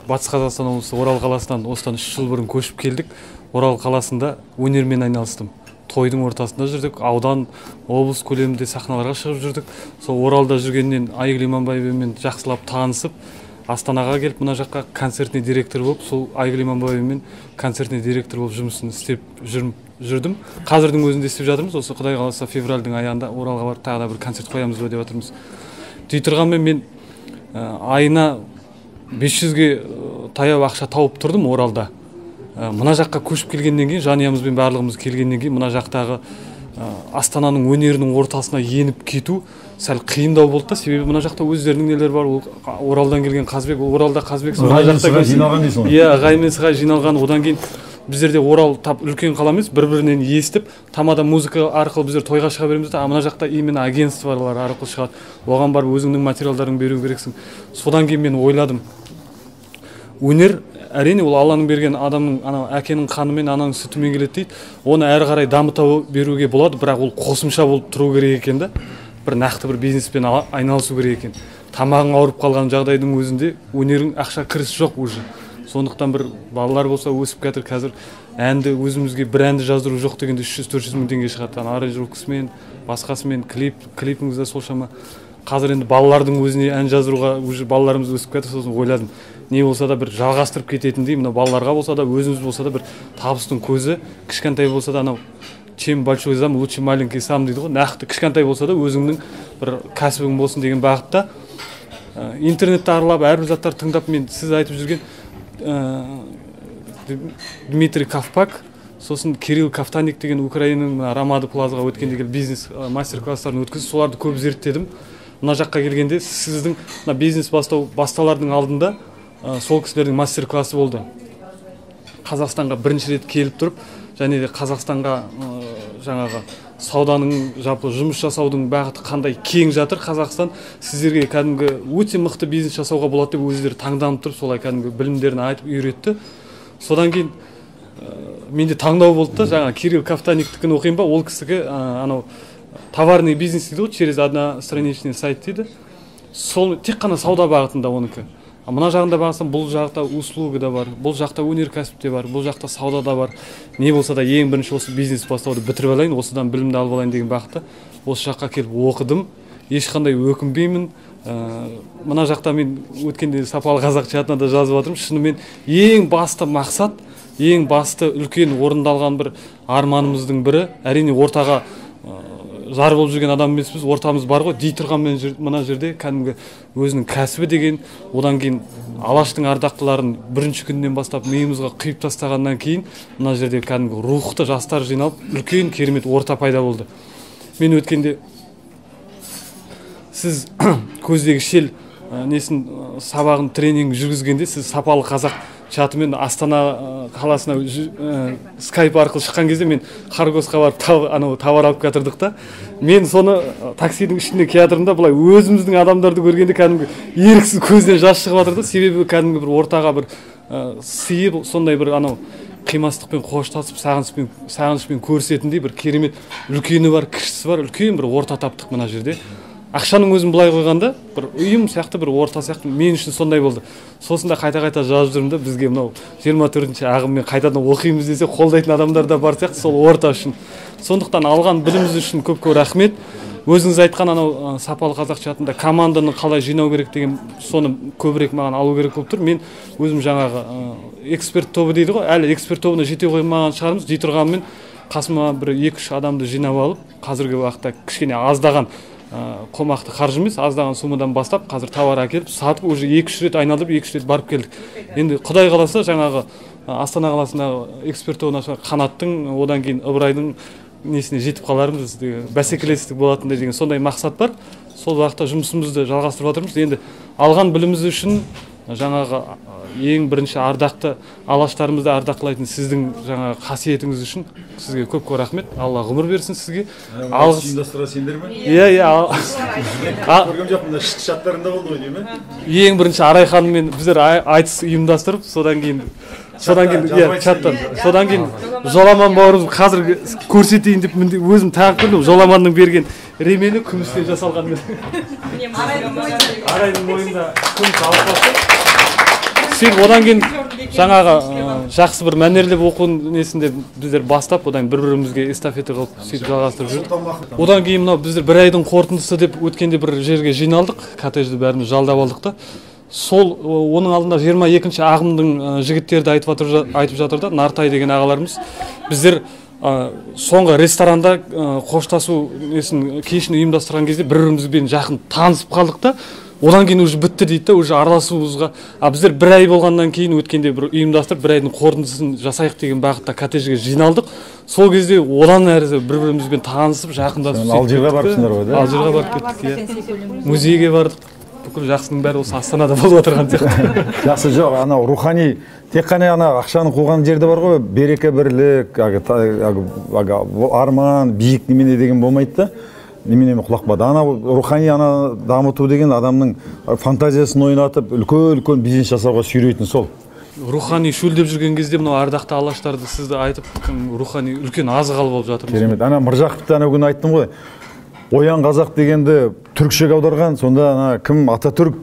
Батыс Қазақстан облысы Орал қаласынан осыдан 3 жыл бұрын көшіп келдік. Орал қаласында өнермен айналыстым. Тойдың ортасында жүрдік, аудан, облыс көлемінде сахналарға шығып жүрдік. Сол Оралда жүргеннен Айгүл Иманбаевамен жақсылап танысып, Астанаға келіп, мына жаққа концертный директор болып, сол Айгүл Иманбаевамен концертный директор болып жұмысын істеп жүрдім. Қазірдің өзінде істеп жатырмыз. Осы Құдай қаласа февральдың аяғында Оралға барып тағы да бір концерт қоямыз деп жатырмыз. Дей тұрғанмен мен айына 500-ге таяу ақша тауып тұрдым Оралда. Мына жаққа көшіп келгеннен кейін, жанұямызбен барлығымыз келгеннен кейін, мына жақтағы Астананың өнерінің ортасына еніп кету сәл қиындау болды да, себебі мына жақта өздерінің нелер бар. Оралдан келген Қазбек, Оралда Қазбек, мына жақта жиналған дейсің ғой. Иә, ғайменсіға жиналған. Одан кейін біздерде Орал тап үлкен қала емес, бір-бірінен естіп, тамада музыка арқылы біздер тойға шыға береміз да, мына жақта именно агентстволар арқылы шығады. Оған барып өзіңнің материалдарын беру керексің. Содан кейін мен ойладым, өнер әрине ол Алланың берген адамның, ана әкенің қанымен, ананың сүтімен келеді дейді. Оны әрі қарай дамыта беруге болады, бірақ ол қосымша болып тұру керек екен да. Бір нақты бір бизнеспен айналысу керек екен. Тамағың ауырып қалған жағдайдың өзінде өнерің ақша кіріс жоқ уже. Сондықтан бір балалар болса өсіп кетір, қазір әнді өзімізге бір әнді жаздыру жоқ дегенде 300-400 мың теңге шығады. Аранжировкасымен, басқасымен клипіңізде сол шама. Қазір енді балалардың өзіне ән жаздыруға уже балаларымыз өсіп кетір, сосын ойладым. Не болса да бір жалғастырып кететіндей, мына балаларға болса да, өзіміз болса да бір табыстың көзі, кішкентай болса да анау чем большой зам, лучше маленький сам дейді ғой. Нақты кішкентай болса да өзіңнің бір кәсібің болсын деген бағытта. Интернетті аралап, әрбір заттар тыңдап, мен сіз айтып жүрген Дмитрий Ковпак, сосын Кирилл Кафтаник деген Украинаның Рамада Плазаға өткенде бизнес мастер-класстарын өткізіп, соларды көп зерттедім. Мына жаққа келгенде сіздің бизнес басталардың алдында сол кісілердің мастер-классы болды. Қазақстанға бірінші рет келіп тұрып, және де Қазақстанға жаңағы сауданың, жалпы жұмыс жасаудың бағыты қандай кең жатыр Қазақстан, сіздерге кәдімгі өте мықты бизнес жасауға болады деп өздері таңданып тұрып, солай кәдімгі білімдерін айтып үйретті. Содан кейін менде таңдау болды да, жаңа Кирилл Кафтаниктікін оқиын ба, ол кісіге анау товарный бизнес дейді ғой, через одностраничный сайт дейді. Сол тек қана сауда бағытында оныкі. Мына жағында бағасам, бұл жақта услуга да бар, бұл жақта өнеркәсіп те бар, бұл жақта сауда да бар. Не болса да ең бірінші осы бизнес бастауды бітіріп алайын, осыдан білімді алып алайын деген бағытта осы жаққа келіп оқыдым. Ешқандай өкінбеймін, Мына жақта мен өткенде сапалы қазақ чатына да жазып жатырмын. Шынымен ең басты мақсат, ең басты үлкен орындалған бір арманымыздың бірі, әрине ортаға жар болып жүрген адам емеспіз, ортамыз бар ғой. Дей тұрғанмен мына жерде кәдімгі өзінің кәсібі деген, одан кейін Алаштың ардақтыларын бірінші күннен бастап миымызға құйып тастағаннан кейін мына жерде кәдімгі рухты жастар жиналып, үлкен керемет орта пайда болды. Мен өткенде сіз көздегі шел несін сабағын тренинг жүргізгенде сіз сапалы қазақ чатымен Астана қаласына скайп арқылы шыққан кезде мен Харгосқа барып товар алып жатырдық та. Мен соны таксидің ішінде келатырмын былай өзіміздің адамдарды көргенде кәдімгі еріксіз көзден жас шығып жатыр да. Себебі кәдімгі бір ортаға бір сыйып, сондай бір қимастықпен қоштасып, сағынышпен көрсетіндей бір керемет үлкені бар, кішісі бар, үлкен бір орта таптық мына жерде. Ақшаның өзін былай қойғанда, бір ұйым сияқты, бір орта сияқты мен үшін сондай болды. Сосында қайта-қайта жазып жүрмін да, бізге мынау 24-ші ағыммен қайтадан оқимыз десе, қолдайтын адамдар да бар сияқты, сол орта үшін. Сондықтан алған біліміміз үшін көп-көп рахмет. Өзіңіз айтқан анау сапалы қазақ чатында команданы қалай жинау керек деген соны көбірек маған алу керек болып тұр. Мен өзім жаңағы эксперт тобы дейді ғой, әлі эксперт тобына жете қоймаған шығармыз. Дей тұрғанмен қасыма бір 2-3 адамды жинап алып, қазіргі уақытта кішкене аздаған қомақты қаржы емес, аздаған суммадан бастап қазір товар әкеліп, сатып, уже 2-3 рет айналдырып, 2-3 рет барып келдік. Енді Құдай қаласа жаңағы Астана қаласындағы эксперт тобына Қанаттың, одан кейін Ыбырайдың несіне жетіп қалармыз, бәсекелестік болатындай деген сондай мақсат бар. Сол уақытта жұмысымызды жалғастырып жатырмыз. Енді алған біліміміз үшін жаңағы ең бірінші ардақты алаштарымызды ардақтылайтын сіздің жаңағы қасиетіңіз үшін сізге көп-көп рахмет. Алла ғұмыр берсін сізге. Алғыс ұйымдастыра сендер ме? Иә. Көрген жоқпын, шаттарында болды ғой деймін. Ең бірінші Арай ханыммен біздер айтыс ұйымдастырып, содан кейін чаттан, содан кейін Жоламан бауырымыз қазір көрсетейін деп өзім тағып көрдім. Жоламанның берген ремені күмістен жасалған. Арайдың мойнында күміс алып басы. Одан кейін жаңағы жақсы бір мәнерлеп оқу несінде біздер бастап, одан бір-бірімізге эстафета қылып сөйтіп жалғастырып жүрдік. Одан кейін мынау біздер бір айдың қорытындысы деп өткенде бір жерге жиналдық, коттеджді бәріміз жалдап алдық та. Сол оның алдында 22-ші ағымдың жігіттері де айтып жатыр да, Нартай деген ағаларымыз. Біздер соңғы ресторанда қоштасу кешін ұйымдастырған кезде бір-бірімізбен жақын танысып қалдық та. Одан кейін уже бітті дейді да, уже араласуымызға. Біздер бір ай болғаннан кейін өткенде бір ұйымдастырып, бір айдың қорытындысын жасайық деген бағытта коттеджге жиналдық. Сол кезде одан әрі бір-бірімізбен танысып, жақындасып. Алжирға барыпсыңдар ғой да? Алжирға барып кеттік. Музейге бардық. Бүкіл жақсының бәрі осы Астанада болып отырған сияқты. Жақсы жоқ, анау рухани тек қана ақшаны қойған жерде бар ғой, береке бірлік, арман, биік немене деген болмайды да. Неменеме құлақ бады. Рухани дамыту деген адамның фантазиясын ойнатып, үлкен бизнес жасауға сүйрейтін сол. Рухани шөлдеп жүрген кезде мынау ардақты алаштарды сізді айтып, рухани үлкен азық алып жатырмыз. Керемет. Мыржақыпты күні айттым ғой. Оян қазақ дегенді түркшеге аударған, сонда кім Ататүрк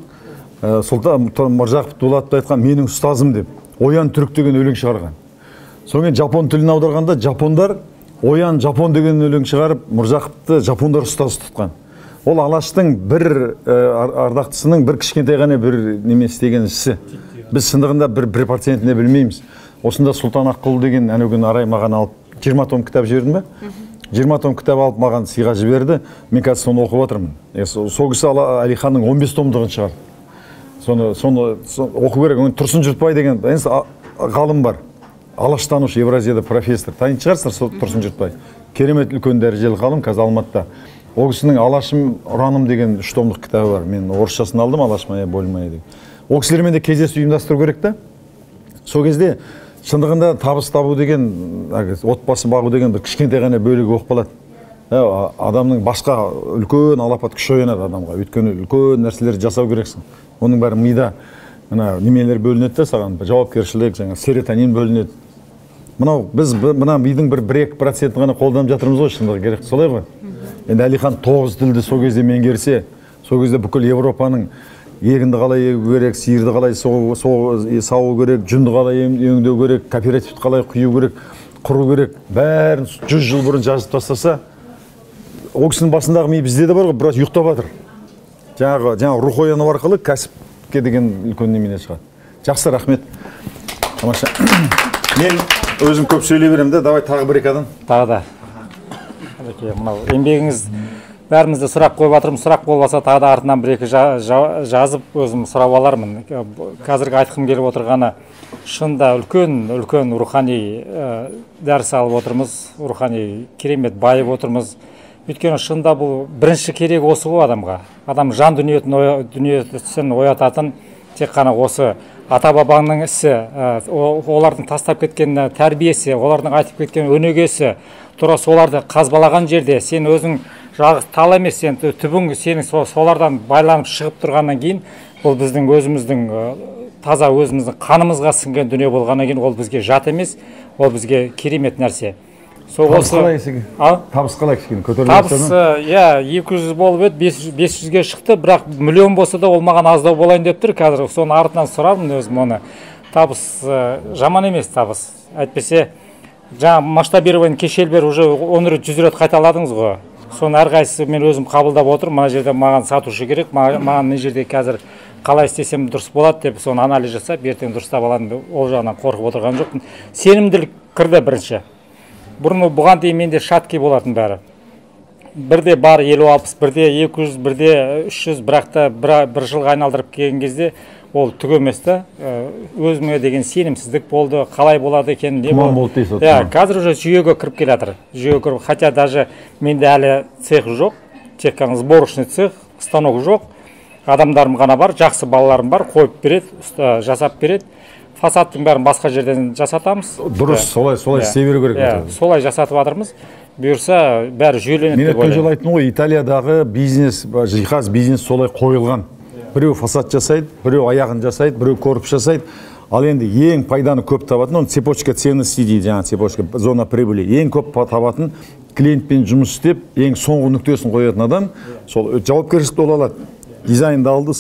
Сұлтан Мыржақып Дулатты айтқан менің ұстазым деп. Оян түрк деген өлең шығарған. Соңын жапон тілін аударғанда жапондар Оян жапон деген өлең шығарып, Мыржақыпты жапондар ұстаз тұтқан. Ол Алаштың бір ардақтысының бір кішкентай ғана бір немес деген ісі. Біз шындығында бір процентіне білмейміз. Осында Сұлтан Аққұл деген әнеуген Арай маған алып 20 том кітап жібердің бе? 20 том кітап алып маған сыйға жіберді. Мен қазір соны оқып отырмын. Сол кісі Әлиханның 15 томдығын шығарды. Соны оқу керек. Тұрсын Жұртбай деген ғалым бар. Алаштанушы, Евразияда профессор. Танитын шығарсыздар Тұрсын Жұртбай. Керемет үлкен дәрежелі ғалым, қазір Алматыда. Ол кісінің Алашым ұраным деген 3 томдық кітабы бар. Мен орысшасын алдым, Алашмая болмай деген. Ол кісілермен де кездесу ұйымдастыру керек та. Сол кезде шындығында табыс табу деген, отбасы бағу деген бір кішкентай ғана бөлігі оқып қалады. Адамның басқа үлкен алапат күш оянады адамға. Өйткені үлкен нәрселерді жасау керексің. Оның бәрі мида немелер бөлінеді де саған, жауапкершілік, серотонин бөлінеді. Біз мидың бір 1-2% ғана қолданып жатырмыз ғой, шындығы керек. Солай ғой. Енді Әлихан 9 тілді сол кезде меңгерсе, сол кезде бүкіл Европаның егінді қалай егу керек, сиырды қалай сауы керек, жүнді қалай өңдеу керек, кооперативті қалай құю керек, құру керек, бәрін 100 жыл бұрын жазып тастаса, ол кісінің басындағы ми бізде де бар ғой, біраз ұйықтап жатыр. жаңағы рух ояну арқылы кәсіпке деген үлкен немене шығады. Жақсы, рахмет. Тамаша. Мен өзім көп сөйлей беремін де, давай тағы бір екі адам. Тағы да. Мынау еңбегіңіз бәрімізді сұрақ қойып жатырмыз, сұрақ болмаса тағы да артынан бір екі жазып өзім сұрап алармын. Қазіргі айтқым келіп отырғаны шында үлкен рухани дәріс алып отырмыз, рухани керемет байып отырмыз. Өйткені шында бұл бірінші керек осы ғой адамға. Адам жан дүниесін оятатын тек қана осы ата бабаңның ісі, олардың тастап кеткен тәрбиесі, олардың айтып кеткен өнегесі, тура соларды қазбалаған жерде сен өзің жалғыз тал емес, сен түбің сенің солардан байланып шығып тұрғаннан кейін, бұл біздің өзіміздің таза өзіміздің қанымызға сіңген дүние болғаннан кейін ол бізге жат емес, ол бізге керемет нәрсе. Табыс қалай есеге? Табыс қалай кішкене көтеріліп жатыр ма? Табыс 200 болып еді, 500-ге шықты, бірақ миллион болса да ол маған аздау болайын деп тұр. Қазір соны артынан сұрармын өзім оны. Табыс жаман емес табыс. Әйтпесе жаңа масштабирование кешелбер уже 10-100 рет қайталадыңыз ғой. Соны әрқайсысы мен өзім қабылдап отырмын. Мына жерде маған сатушы керек, маған мына жерде қазір қалай істесем дұрыс болады деп соны анализ жасап, ертең дұрыстап аламын. Ол жағынан қорқып отырған жоқпын. Сенімділік кірді бірінші. Бұрын бұған дейін менде шатки болатын бәрі. Бірде бар 50-60, бірде 200, бірде 300, бірақ та бір жылға айналдырып келген кезде ол түк емес та. Өзіме деген сенімсіздік болды, қалай болады екен, не болды. Қазір уже жүйеге кіріп келе жатыр. Жүйеге кіріп, хотя даже менде әлі цех жоқ, тек қана сборочный цех, станок жоқ. Адамдарым ғана бар, жақсы балаларым бар, қойып береді, жасап береді. Фасадтың бәрін басқа жерден жасатамыз. Дұрыс, солай істей беру керек. Солай жасатып жатырмыз. Бұйырса, бәрі жүйеленеді деп ойлаймын. Мен өткен жолы айттым ғой, Италиядағы бизнес, жиһаз бизнес солай қойылған. Біреу фасад жасайды, біреу аяғын жасайды, біреу корпус жасайды. Ал енді ең пайданы көп табатын, цепочка ценностей дейді, жаңа цепочка зона прибыли. Ең көп табатын клиентпен жұмыс істеп, ең соңғы нүктесін қоятын адам, сол жауапкершілікті бола алады. Дизайнды алды,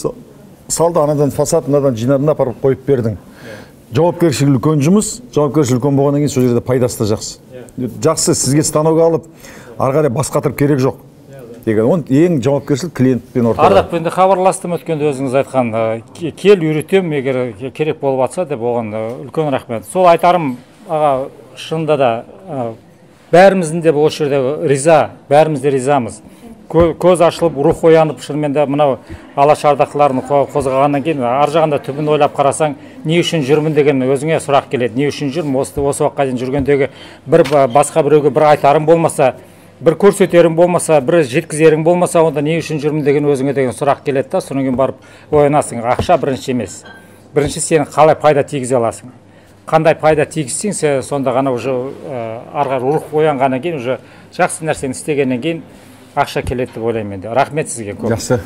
салды, анадан фасад, мынадан жинадың апарып қойып бердің. Жауапкершілік үлкен жұмыс, жауапкершілік үлкен болғаннан кейін сол жерде пайдасы да жақсы. Жақсы, сізге станок алып, ары қарай басқатырып керек жоқ. Деген ең жауапкершілік клиентпен ортада. Ардақпен де хабарластым өткенде өзіңіз айтқан, кел үйретем, егер керек болып жатса деп, оған үлкен рахмет. Сол айтарым, аға, шынында да бәріміздің де осы жерде риза, бәріміз де ризамыз. Көз ашылып, рух оянып, шынымен де мынау алаш ардақтыларын қозғағаннан кейін, ар жағында түбін ойлап қарасаң, не үшін жүрмін деген өзіңе сұрақ келеді. Не үшін жүрмін? Осы уақытқа дейін жүргендегі бір басқа біреуге бір айтарым болмаса, бір көрсетерім болмаса, бір жеткізерім болмаса, онда не үшін жүрмін деген өзіңе деген сұрақ келеді да, содан кейін барып оянасың. Ақша бірінші емес. Бірінші сен қалай пайда тигізе аласың. Қандай пайда тигізсең, сен сонда ғана уже арға рух оянғаннан кейін, уже жақсы нәрсені істегеннен кейін ақша келеді деп ойлаймын енді. Рахмет сізге көп. Жақсы.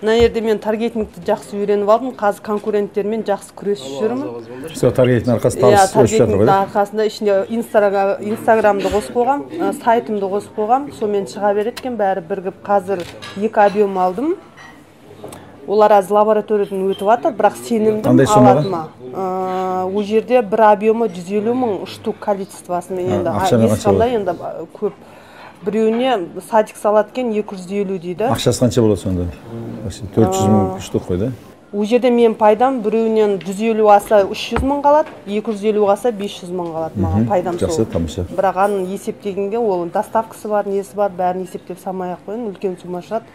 Мына жерде мен таргетингті жақсы үйреніп алдым. Қазір конкуренттермен жақсы күресіп жүрмін. Сол таргетингтің арқасында табыс өсіп жатыр ғой. Таргетингтің арқасында ішінде инстаграмды қосып қойғам, сайтымды қосып қойғам. Сонымен шыға береді екен бәрі бірігіп. Қазір 2 объем алдым. Олар аз лабораториядан өтіп жатыр, бірақ сенімдім алатыма. Ол жерде бір объемы 150 мың штук количествосымен енді ешқандай енді көп. Біреуіне садик салады екен 250 дейді. Ақшасы қанша болады сонда? 400 мың штук қой да? Ол жерде мен пайдам біреуінен 150 аса 300 мың қалады, 250 аса 500 мың қалады маған пайдам сол. Жақсы, тамаша. Бірақ анын есептегенге ол доставкасы бар, несі бар, бәрін есептеп салмай-ақ қойын, үлкен сума шығады.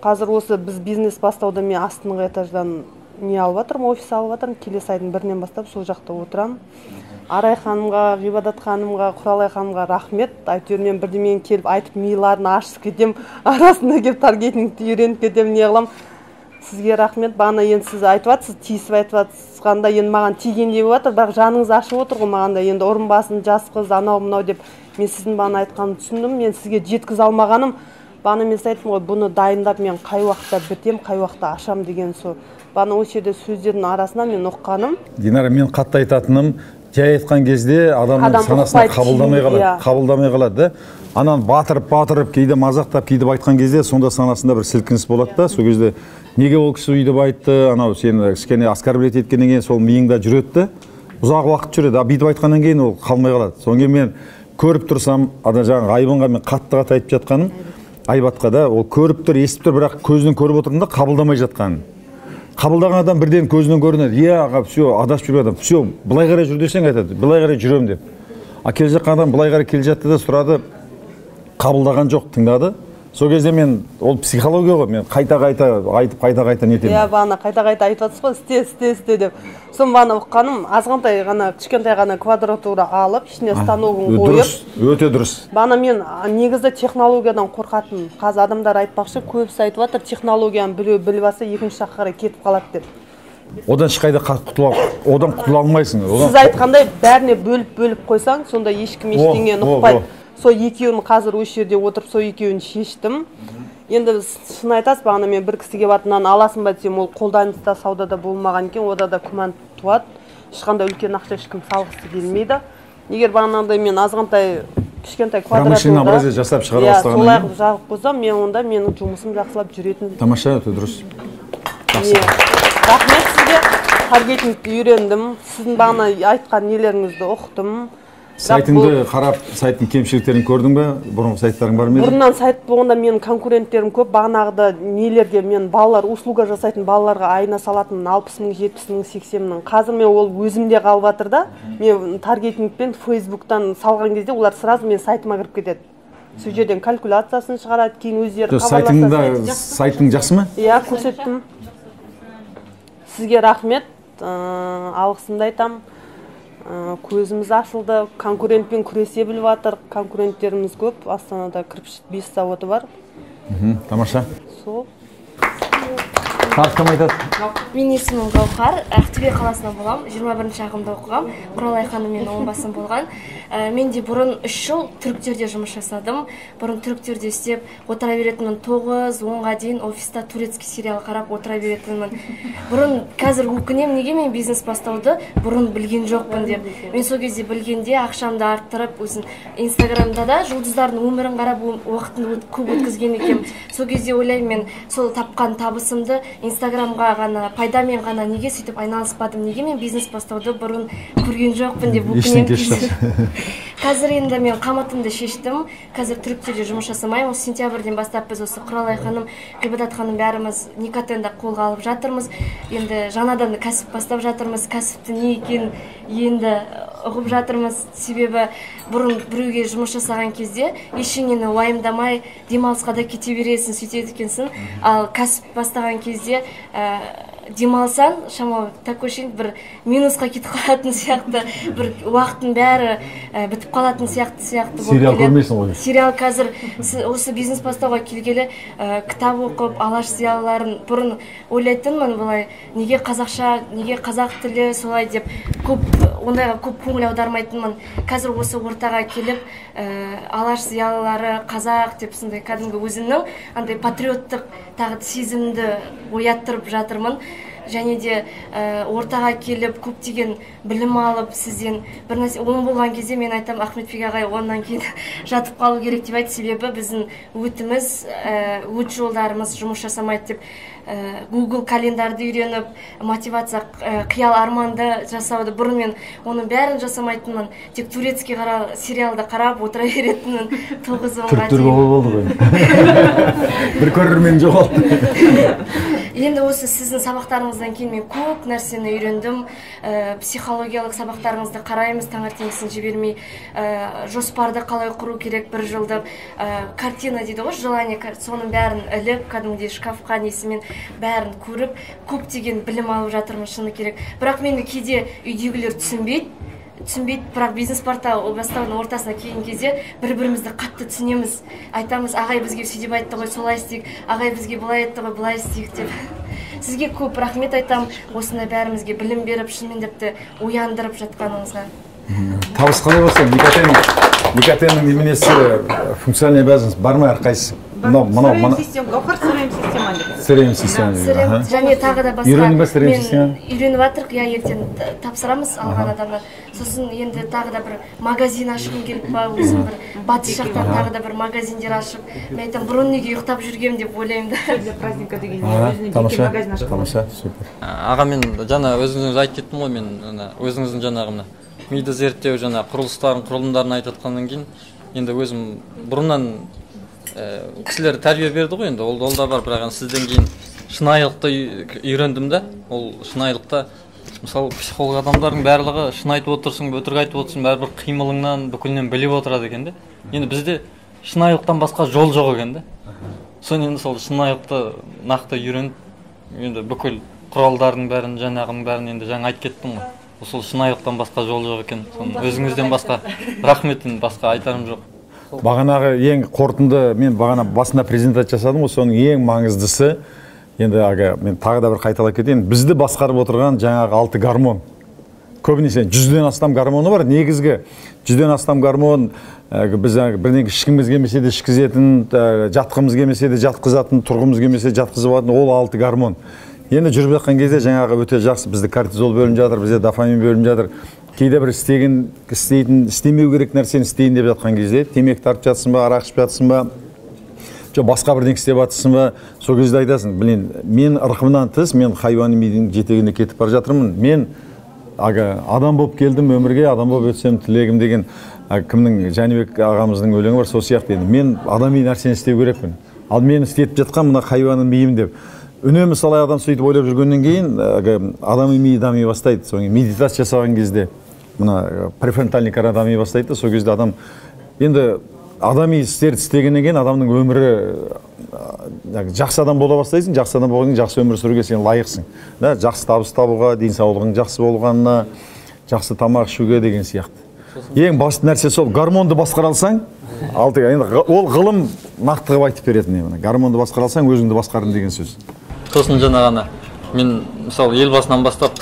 Қазір осы біз бизнес бастауда мен астыңғы этаждан не алып жатырмын, офис алып жатырмын. Келесі айдың 1-нен бастап сол жақта отырамын. Арай ханымға, Ғибадат ханымға, Құралай ханымға рахмет. Әйтеуір мен бірдемені келіп айтып миларын ашып кетем, арасында келіп таргетингті үйреніп кетем, не қылам. Сізге рахмет. Бағана енді сіз айтып жатсыз, тиісіп айтып жатсызғанда енді маған тигендей болып жатыр, бірақ жаныңыз ашып отыр ғой мағанда. Енді орынбасын жас қыз анау мынау деп мен сіздің бағана айтқанын түсіндім. Мен сізге жеткізе алмағаным, бағана мен айттым ғой, бұны дайындап мен қай уақытта бітем, қай уақытта ашам деген сол. Бағана осы жерде сөздердің арасынан мен оққаным. Динара, мен қатты айтатыным, жай айтқан кезде адамның санасына қабылдамай қалады. Анан батырып, кейде мазақтап, кейде айтқан кезде сонда санасында бір сілкініс болады да. Сол кезде неге ол кісі үйді айтты, анау сен кішкене оскорблять еткеннен кейін сол миыңда жүреді де, ұзақ уақыт жүреді. Бүйтіп айтқаннан кейін ол қалмай қалады. Содан кейін мен көріп тұрсам, жаңағы айбынға мен қатты айтып жатқаным, Айбатқа да ол көріп тұр, естіп тұр, бірақ көзінен көріп отырмын да қабылдамай жатқанын. Қабылдаған адам бірден көзінен көрінеді. Иә, аға, все, адасып жүрген адам. Все, былай қарай жүр десең айтады. Былай қарай жүремін деп. А келе жатқан адам былай қарай келе жатты да сұрады. Қабылдаған жоқ, тыңдады. Сол кезде мен ол психология ғой, мен қайта-қайта айтып, қайта-қайта нетемін. Иә, бағана қайта-қайта айтып жатсыз ғой, істе деп. Соны бағана ұққаным, азғантай ғана, кішкентай ғана квадратура алып, ішіне станогын қойып. Өте дұрыс. Бағана мен негізі технологиядан қорқатынмын. Қазір адамдар айтпақшы, көбісі айтып жатыр, технологияны біреу біліп алса, екінші жаққа қарай кетіп қалады деп. Одан ешқайда одан құтыла алмайсың. Сіз айтқандай бәріне бөліп қойсаң, сонда ешкім ештеңені ұқпайды. Сол екеуін қазір осы жерде отырып, сол екеуін шештім. Енді шын айтасыз, бағана мен бір кісіге барып мынаны аласың ба десем, ол қолданыста саудада болмаған екен, ода да күмән туады. Ешқандай үлкен ақша ешкім салғысы келмейді. Егер бағанағыдай мен азғантай кішкентай квадратурада жасап шығара бастағаннан кейін солай жағып қойсам, мен онда менің жұмысым жақсылап жүретін. Тамаша, өте дұрыс. Рахмет сізге. Таргетингті үйрендім. Сіздің бағана айтқан нелеріңізді ұқтым. Сайтыңды қарап, сайттың кемшіліктерін көрдің бе? Бұрынғы сайттарың бар ма еді? Бұрыннан сайт болғанда менің конкуренттерім көп. Бағанағыда нелерге мен балалар услуга жасайтын балаларға айына салатын 60 мың, 70 мың, 80 мың. Қазір мен ол өзімде қалып жатыр да. Мен таргетингпен Фейсбуктан салған кезде олар сразу мен сайтыма кіріп кетеді. Сол жерден калькуляциясын шығарады, кейін өздері хабарласады. Сайтың жақсы ма? Иә, көрсеттім. Сізге рахмет. Алғысымды айтам. Көзіміз ашылды, конкурентпен күресе біліп жатыр, конкуренттеріміз көп, Астанада кірпіш 5 заводы бар. Тамаша. Сол. Кім айтады? Мен есімім Гаухар, Ақтөбе қаласынан болам, 21-ші ағымда оқығам, Құралай ханыммен оңбасын болған. Мен де бұрын 3 жыл түріктерде жұмыс жасадым. Бұрын түріктерде істеп, отыра беретінмін 9-10-ға дейін офиста турецкий сериал қарап отыра беретінмін. Бұрын қазір өкінем, неге мен бизнес бастауды бұрын білген жоқпын деп. Мен сол кезде білгенде ақшамды арттырып, өзін Инстаграмда да жұлдыздардың өмірін қарап уақытын көп өткізген екем. Сол кезде ойлаймын, мен сол тапқан табысымды Инстаграмға ғана, пайдамен ғана неге сөйтіп айналыспадым, неге мен бизнес бастауды бұрын көрген жоқпын деп өкінем. Қазір енді мен қамытымды шештім. Қазір түріктерде жұмыс жасамаймын. Осы сентябрьден бастап біз осы Құралай ханым, Ғибадат ханым бәріміз Никотенді қолға алып жатырмыз. Енді жаңадан кәсіп бастап жатырмыз. Кәсіпті не екенін енді ұғып жатырмыз. Себебі бұрын біреуге жұмыс жасаған кезде ештеңені уайымдамай демалысқа да кете бересің, сөйтеді екенсің. Ал кәсіп бастаған кезде демалсан, шамалы такой ощущение, бір минусқа кетіп қалатын сияқты, бір уақыттың бәрі бітіп қалатын сияқты сериал көрмейсің ғой. Сериал қазір осы бизнес бастауға келгелі кітап оқып, алаш зиялыларын бұрын ойлайтынмын, былай неге қазақша, неге қазақ тілі солай деп ондайға көп көңіл аудармайтынмын. Қазір осы ортаға келіп, алаш зиялылары қазақ деп сондай кәдімгі өзімнің андай патриоттық тағы сезімді ояттырып жатырмын. Және де ортаға келіп көптеген білім алып сізден бір нәрсе оң болған кезде мен айтам, Ахметбек ағай онан кейін жатып қалу керек деп айтты. Себебі біздің өт жолдарымыз жұмыс жасамайды деп Google календарды үйреніп, мотивация, қиял арманды жасауды бұрын мен оның бәрін жасамайтынмын. Тек турецкий сериалды қарап отыра беретінмін 9-10-ға дейін. Болды ғой. Бір көрермен жоғалды. Енді осы сіздің сабақтарыңыздан кейін мен көп нәрсені үйрендім. Психологиялық сабақтарыңызды қараймыз, таңертеңгісін жібермей, жоспарды қалай құру керек бір жылдық, картина дейді ғой, желание, соның бәрін іліп, кәдімгідей шкафқа несімен бәрін көріп, көптеген білім алып жатырмын, шыны керек. Бірақ мені кейде үйдегілер түсінбейді, бірақ бизнес бастаудың ортасына келген кезде бір-бірімізді қатты түсінеміз. Айтамыз, ағай бізге сөйтіп айтты ғой, солай істейік, ағай бізге былай айтты ғой, былай істейік деп. Сізге көп рахмет айтам, осындай бәрімізге білім беріп, шынымен депті ояндырып жатқаныңызға. Табыс қалай болса, Никотеннің неменесі функциональный обязанность бар ма әрқайсысы? CRM система, Гаухар CRM система деп. CRM система. Және тағы да басқа. Үйрендің ба CRM система? Үйреніп жатырық, я ертең тапсырамыз алған адамнан. Сосын енді тағы да бір магазин ашқым келіп ба, өзім бір батыс жақтан тағы да бір магазиндер ашып, мен айтам, бұрын неге ұйықтап жүргем деп ойлаймын да. Для праздника деген өзіне жеке магазин ашып. Тамаша, супер. Аға, мен жаңа өзіңіз айтып кеттім ғой, мен өзіңіздің жаңағы миды зерттеу, жаңа құрылымдарын айтып жатқаннан кейін, енді өзім бұрыннан кісілер тәрбие берді ғой енді, ол да бар, бірақ сізден кейін шынайылықты үйрендім да. Ол шынайылықта мысалы психолог адамдардың барлығы шын айтып отырсың, өтірік айтып отырсың, бәрібір қимылыңнан, бүкілінен біліп отырады екен де. Енді бізде шынайылықтан басқа жол жоқ екен да. Соны енді сол шынайылықты нақты үйреніп, енді бүкіл құралдардың бәрін, жаңағының бәрін енді жаңа айтып кеттім ғой. Сол шынайылықтан басқа жол жоқ екен. Соны өзіңізден басқа рахметін басқа айтарым жоқ. Бағанағы ең қорытынды, мен бағана басында презентация жасадым ғой, соның ең маңыздысы, енді мен тағы да бір қайталап кетейін, бізді басқарып отырған жаңағы 6 гормон. Көбінесе 100-ден астам гормоны бар, негізгі 100-ден астам гормон біз бірдеңе ішкіміз келмесе де ішкізетін, жатқымыз келмесе де жатқызатын, тұрғымыз келмесе жатқызып алатын, ол 6 гормон. Енді жүріп жатқан кезде жаңағы өте жақсы, бізде кортизол бөлініп жатыр, бізде дофамин бөлініп жатыр. Кейде бір істемеу керек нәрсені істейін деп жатқан кезде, темекі тартып жатсың ба, арақ ішіп жатсың ба, басқа бірдеңе істеп жатсың ба, сол кезде айтасың, білейін, мен ырқымнан тыс, мен хайуани мидың жетегіне кетіп бара жатырмын. Мен адам болып келдім өмірге, адам болып өтсем тілегім деген кімнің, Жәнібек ағамыздың өлеңі бар, сол сияқты. Мен адами нәрсені істеу керекпін. Ал мен істетіп жатқан мына хайуани миым деп. Үнемі солай адам сөйтіп ойлап жүргеннен кейін адами ми дами бастайды. Соң медитация жасаған кезде мына префронтальный кора дами бастайды. Сол кезде адам енді адами істерді істегеннен кейін адамның өмірі жақсы адам бола бастайсың, жақсы адам болғаннан кейін жақсы өмір сүруге сен лайықсың. Жақсы табыс табуға, денсаулығың жақсы болғанына, жақсы тамақ ішуге деген сияқты. Ең басты нәрсе сол, гормонды басқара алсаң, ол ғылым нақты қылып айтып беретін. Гормонды басқара алсаң, өзіңді басқардың деген сөз. Сосын жаңағына, мен мысалы елбасынан бастап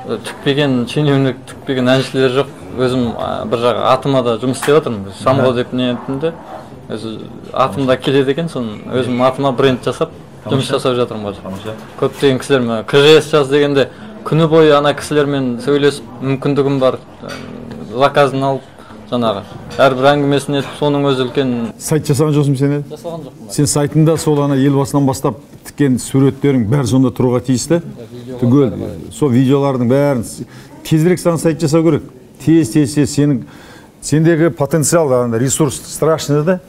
түкпеген шенеунік, түкпеген әншілер жоқ. Өзім бір жағы атыма да жұмыс істеп жатырмын. Самғау деп не ентінде, атымда келеді екен, соны өзім атыма бренд жасап, жұмыс жасап жатырмын. Көптеген кісілер КЖС жаз дегенде күні бойы ана кісілермен сөйлесіп, мүмкіндігім бар, заказын алып, жаңағы әрбір әңгімесін етіп, соның өзі үлкен. Сайт жасаған жоқсың сен? Жасаған жоқпын. Сен сайтында сол ана елбасынан бастап тіккен суреттерің бәрі сонда тұруға тиісті. Түгел, сол видеолардың бәрін тезірек саған сайт жасау керек. Тез сендегі потенциал, ресурс страшный да.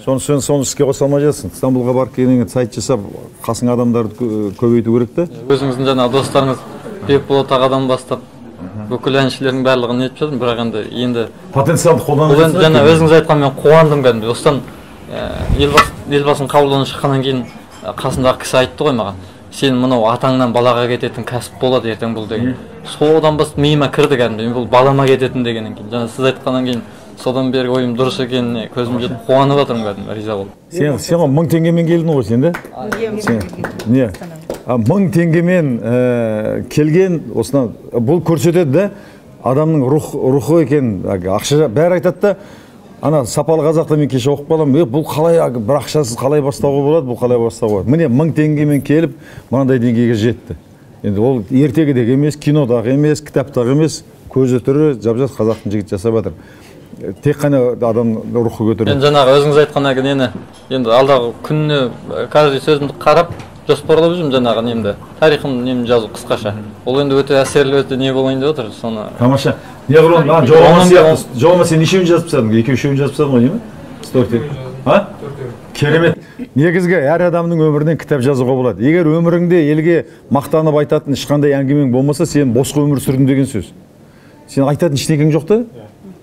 Соны іске қоса алмай жатсың. Стамбулға барып келгеннен сайт жасап, қасың адамдарды көбейту керек та. Өзіңіздің жаңағы достарыңыз Бекболат ағадан бастап бүкіл әншілердің барлығын нетіп жатырмын, бірақ енді потенциалды қолданып жатсың. Жаңа өзіңіз айтқан, мен қуандым кәдімгі. Осыдан елбасының қаулынан шыққаннан кейін қасындағы кісі айтты ғой маған, сен мынау атаңнан балаға кететін кәсіп болады ертең бұл деген. Содан бастап миыма кірді кәдімгі, бұл балама кететін дегеннен кейін. Жаңа сіз айтқаннан кейін содан бері ойым дұрыс екеніне көзім жетіп қуанып жатырмын кәдімгі, риза болдым. Сен 1000 теңгемен келдің ғой сен де? Не? 1000 теңгемен келген, осынан бұл көрсетеді да, адамның рухы екен, ақша бәрі айтады да, ана сапалы қазақта мен кеше оқып қалам, бұл қалай бір ақшасыз қалай бастауға болады, бұл қалай бастауға болады. Міне 1000 теңгемен келіп, мынандай деңгейге жетті. Енді ол ертегідегі емес, кинодағы емес, кітаптағы емес, көзі түрі жап-жас қазақтың жігіт жасап жатыр. Тек қана адам рухы көтереді. Енді жаңағы өзіңіз айтқаннан кейін енді алдағы күніне каждый сөзімді қарап, жоспарлап жүрмін жаңағы немді, тарихын немді жазу қысқаша. Ол енді өте әсерлі, өте не болайын деп отыр, соны. Тамаша. Неғылон, жоғалма сен нешеуін жазып тастадың? Екеушеуін жазып тастадың ғой, не ме? Стортен. Керемет. Негізгі әр адамның өмірінен кітап жазуға болады. Егер өміріңде елге мақтанып айтатын ешқандай әңгімең болмаса, сен босқа өмір сүрдің деген сөз. Сен айтатын ештеңең жоқ та?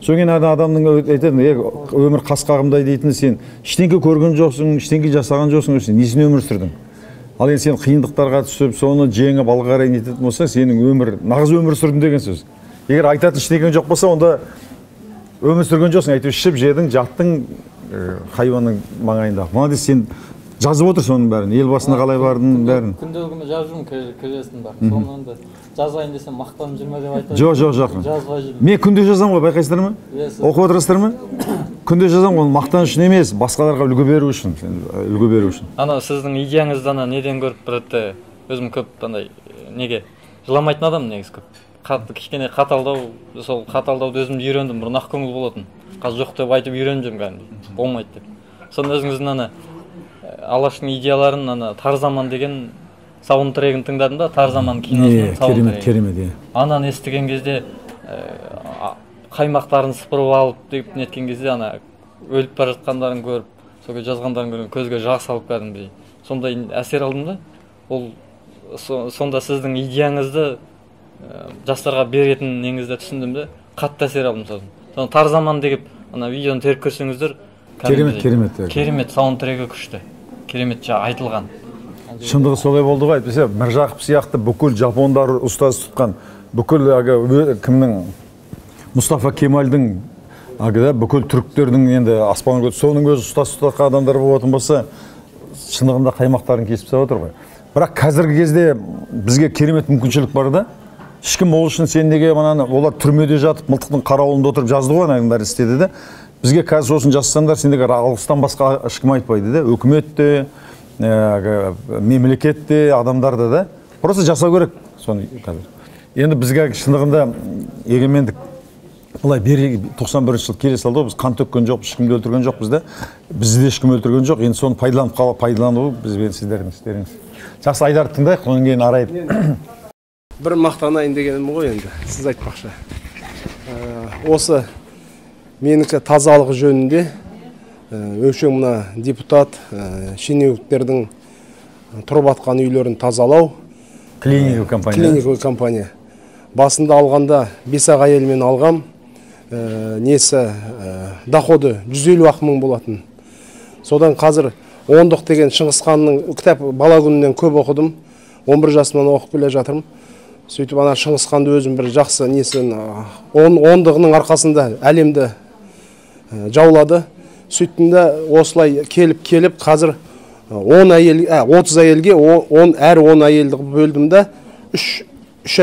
Соңен адамның айтатын, өмір қасқағымдай дейтін, сен ештеңе көрген жоқсың, ештеңе жасаған жоқсың, несіне өмір сүрдің? Ал енді сен қиындықтарға түсіп, соны жеңіп алға қарай нететін болса, сенің нағыз өмір сүрдің деген сөз. Егер айтатын ештеңең жоқ болса, онда өмір сүрген жоқсың, әйтеуір ішіп, жедің, жаттың хайуанның маңайында. Молодец, сен жазып отыр соның бәрін, елбасына қалай бардың бәрін. Күнделігіме жазып жүрмін, КЖС-тің бар. Соны жазайын десем мақтанып жүрме деп айтады. Жоқ, жақын. Мен күнде жазам ғой, байқайсыздар ма? Оқып отырсыздар ма? Күнде жазам ғой, мақтан үшін емес, басқаларға үлгі беру үшін. Ана сіздің идеяңызды неден көріп біретті, өзім көп неге жыламайтын адам негіз көп. Кішкене қаталдау, сол қаталдауды өзімді үйрендім, бір нақ көңіл болатын. Қазір жоқ деп айтып үйреніп жүрмін кәдімгі, болмайды деп. Соны өзіңіздің Алаштың идеяларын Тарзаман деген саундтрегін тыңдадым да, Тарзаман киносының саундтрегі. Керемет. Ананы естіген кезде қаймақтарын сыпырып алып деп неткен кезде өліп бара жатқандарын көріп, сол жазғандарын көрген көзге жас алып кәдімгідей сондай әсер алдым да. Ол сонда сіздің идеяңызды жастарға беретін неңізді түсіндім де, қатты әсер алдым сосын. Соны тар заман деп ана видеоны теріп көрсеңіздер, керемет саундтрегі күшті. Керемет айтылған. Шындығы солай болды ғой, әйтпесе Міржақып сияқты бүкіл жапондар ұстаз тұтқан, бүкіл кімнің Мұстафа Кемалдің бүкіл түріктердің енді аспанға көтеріп соның өзі ұстаз тұтқан адамдар болатын болса, шындығында қаймақтарын кесіп тастап отыр ғой. Бірақ қазіргі кезде бізге керемет мүмкіншілік бар да. Ешкім ол үшін сен неге олар түрмеде жатып, мылтықтың қарауылында отырып жазды ғой, ананың бәрі істеді де. Бізге қазір осыны жазсаңдар, сендегі алғыстан басқа ешкім айтпайды да. Үкімет те, мемлекет те, адамдар да. Просто жасау керек соны қазір. Енді бізге шындығында егемендік былай 91 жыл келе салды ғой, біз қан төккен жоқ, ешкімді өлтірген жоқ бізді. Бізді де ешкім өлтірген жоқ. Енді соны пайдалану бізбен сіздердің істеріңіз. Жақсы, Айдарды тыңдайық, онан кейін арайып. Бір мақтанайын дегенім ғой енді, сіз айтпақшы. Осы менікі тазалық жөнінде өңшең мына депутат шенеуніктердің тұрып атқан үйлерін тазалау. Клиникалық компания. Басында алғанда 5-ақ әйелмен алғам. Несі доходы 150 мың болатын. Содан қазір ондық деген Шыңғысханның кітап бала күнінен көп оқыдым. 11 жасымнан оқып келе жатырмын. Сөйтіп ана Шыңғысханды өзім бір жақсы несін ондығының арқасында әлемді жаулады. Сөйттімді осылай келіп қазір 30 әйелге әр 10 әйелді бөлдім да 3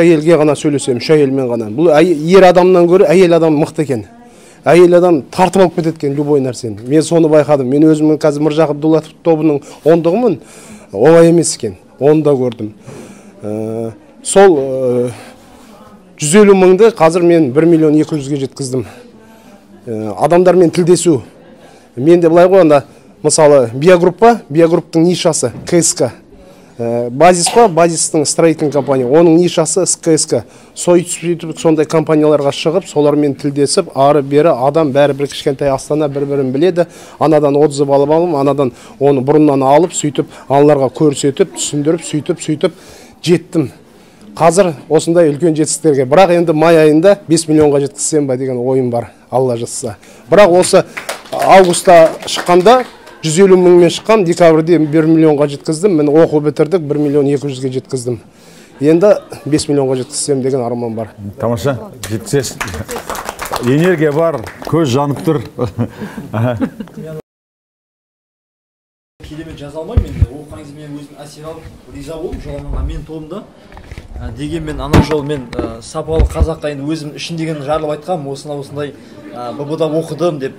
әйелге ғана сөйлесем, 3 әйелмен ғана. Бұл ер адамнан көрі әйел адам мықты екен. Әйел адам тартып алып кететкен любой нәрсені. Мен соны байқадым. Мен өзімнің қазір Міржақып Дулатов тобының ондығымын. Олай емес екен. Оны да көрдім. Сол 150 мыңды қазір мен 1 миллион 200-ге жеткіздім. Адамдармен тілдесу. Мен де былай қойғанда, мысалы, биогрупптың нишасы КСК. Базис па, базистың строительный компания. Оның нишасы КСК. Сөйтіп сондай компанияларға шығып, солармен тілдесіп, ары-бері адам бәрі-бір кішкентай Астана бір-бірін біледі. Анадан отзыв алып алым, анадан оны бұрыннан алып, сөйтіп, аналарға көрсетіп, түсіндіріп, сөйтіп жеттім. Қазір осындай үлкен жетістіктерге. Бірақ енді май айында 5 миллионға жеткізсем ба деген ойым бар, Алла жазса. Бірақ осы августта шыққанда 150 мыңмен шыққан, декабрьде 1 миллионға жеткіздім. Мен оқу бітірдік, 1 миллион 200-ге жеткіздім. Енді 5 миллионға жеткізсем деген арман бар. Тамаша, жеткізесіз. Энергия бар, көз жанып тұр. Келемен жаза алмаймын енді. Оқығаныңыз мен өзім әсер алып, риза болдым жоғалмаған мен тобымда. Дегенмен ана жол мен сапалы қазаққа енді өзім үшін деген жарылып айтқам, осындай ББ-да оқыдым деп.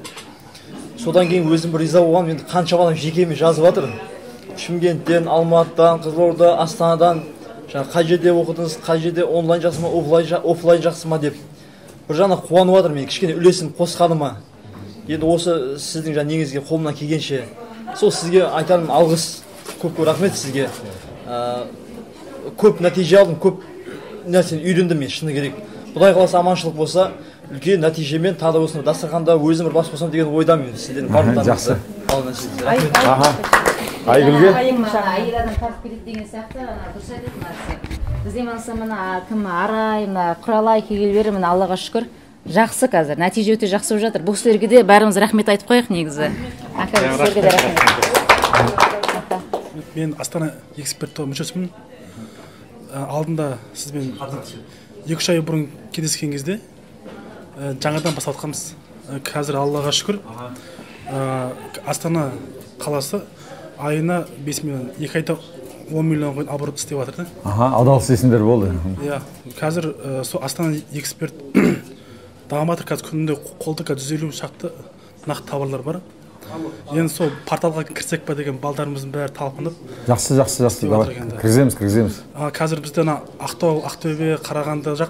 Содан кейін өзім бір риза болған, енді қанша адам жекеме жазып жатыр. Шымкенттен, Алматыдан, Қызылорда, Астанадан, қай жерде оқыдыңыз, қай жерде онлайн жақсы ма, офлайн жақсы ма деп. Бір жағынан қуанып жатыр, мен кішкене үлесім қосқаныма. Енді осы сіздің негізге қолымнан келгенше, сол сізге айтарым алғыс, көп рахмет сізге. Көп нәтиже алдым, көп нәрсені үйрендім мен, шыны керек. Құдай қаласа аманшылық болса, үлкен нәтижемен тағы да осыны дастарханда өзім бір бас қосам деген ойдамын сіздердің барлықтарыңызды. Айгүлге? Әйел адам тартып кетеді деген сияқты, дұрыс айтады. Бізде мына кім Арай, Құралай келгелі бері міне Аллаға шүкір. Жақсы қазір, нәтиже өте жақсы болып жатыр. Бұл кісілерге де бәріміз рахмет айтып қояйық негізі. Кісілерге де рахмет. Мен Астана эксперт тобы мүшесімін. Алдында сізбен 2-3 ай бұрын кездескен кезде жаңадан бастап жатқанбыз. Қазір Аллаға шүкір Астана қаласы айына 5 миллион, 2 айда 10 миллион қойын оборот істеп жатыр. Адал істесіңдер болды. Қазір Астана эксперт дамып жатыр. Қазір күнінде қолда 150 шақты нақты товарлар бар. Енді сол порталға кірсек па деген балдарымыздың бәрі талпынып. Жақсы. Кіргіземіз. Қазір бізде Ақтөбе, Қарағанды жақ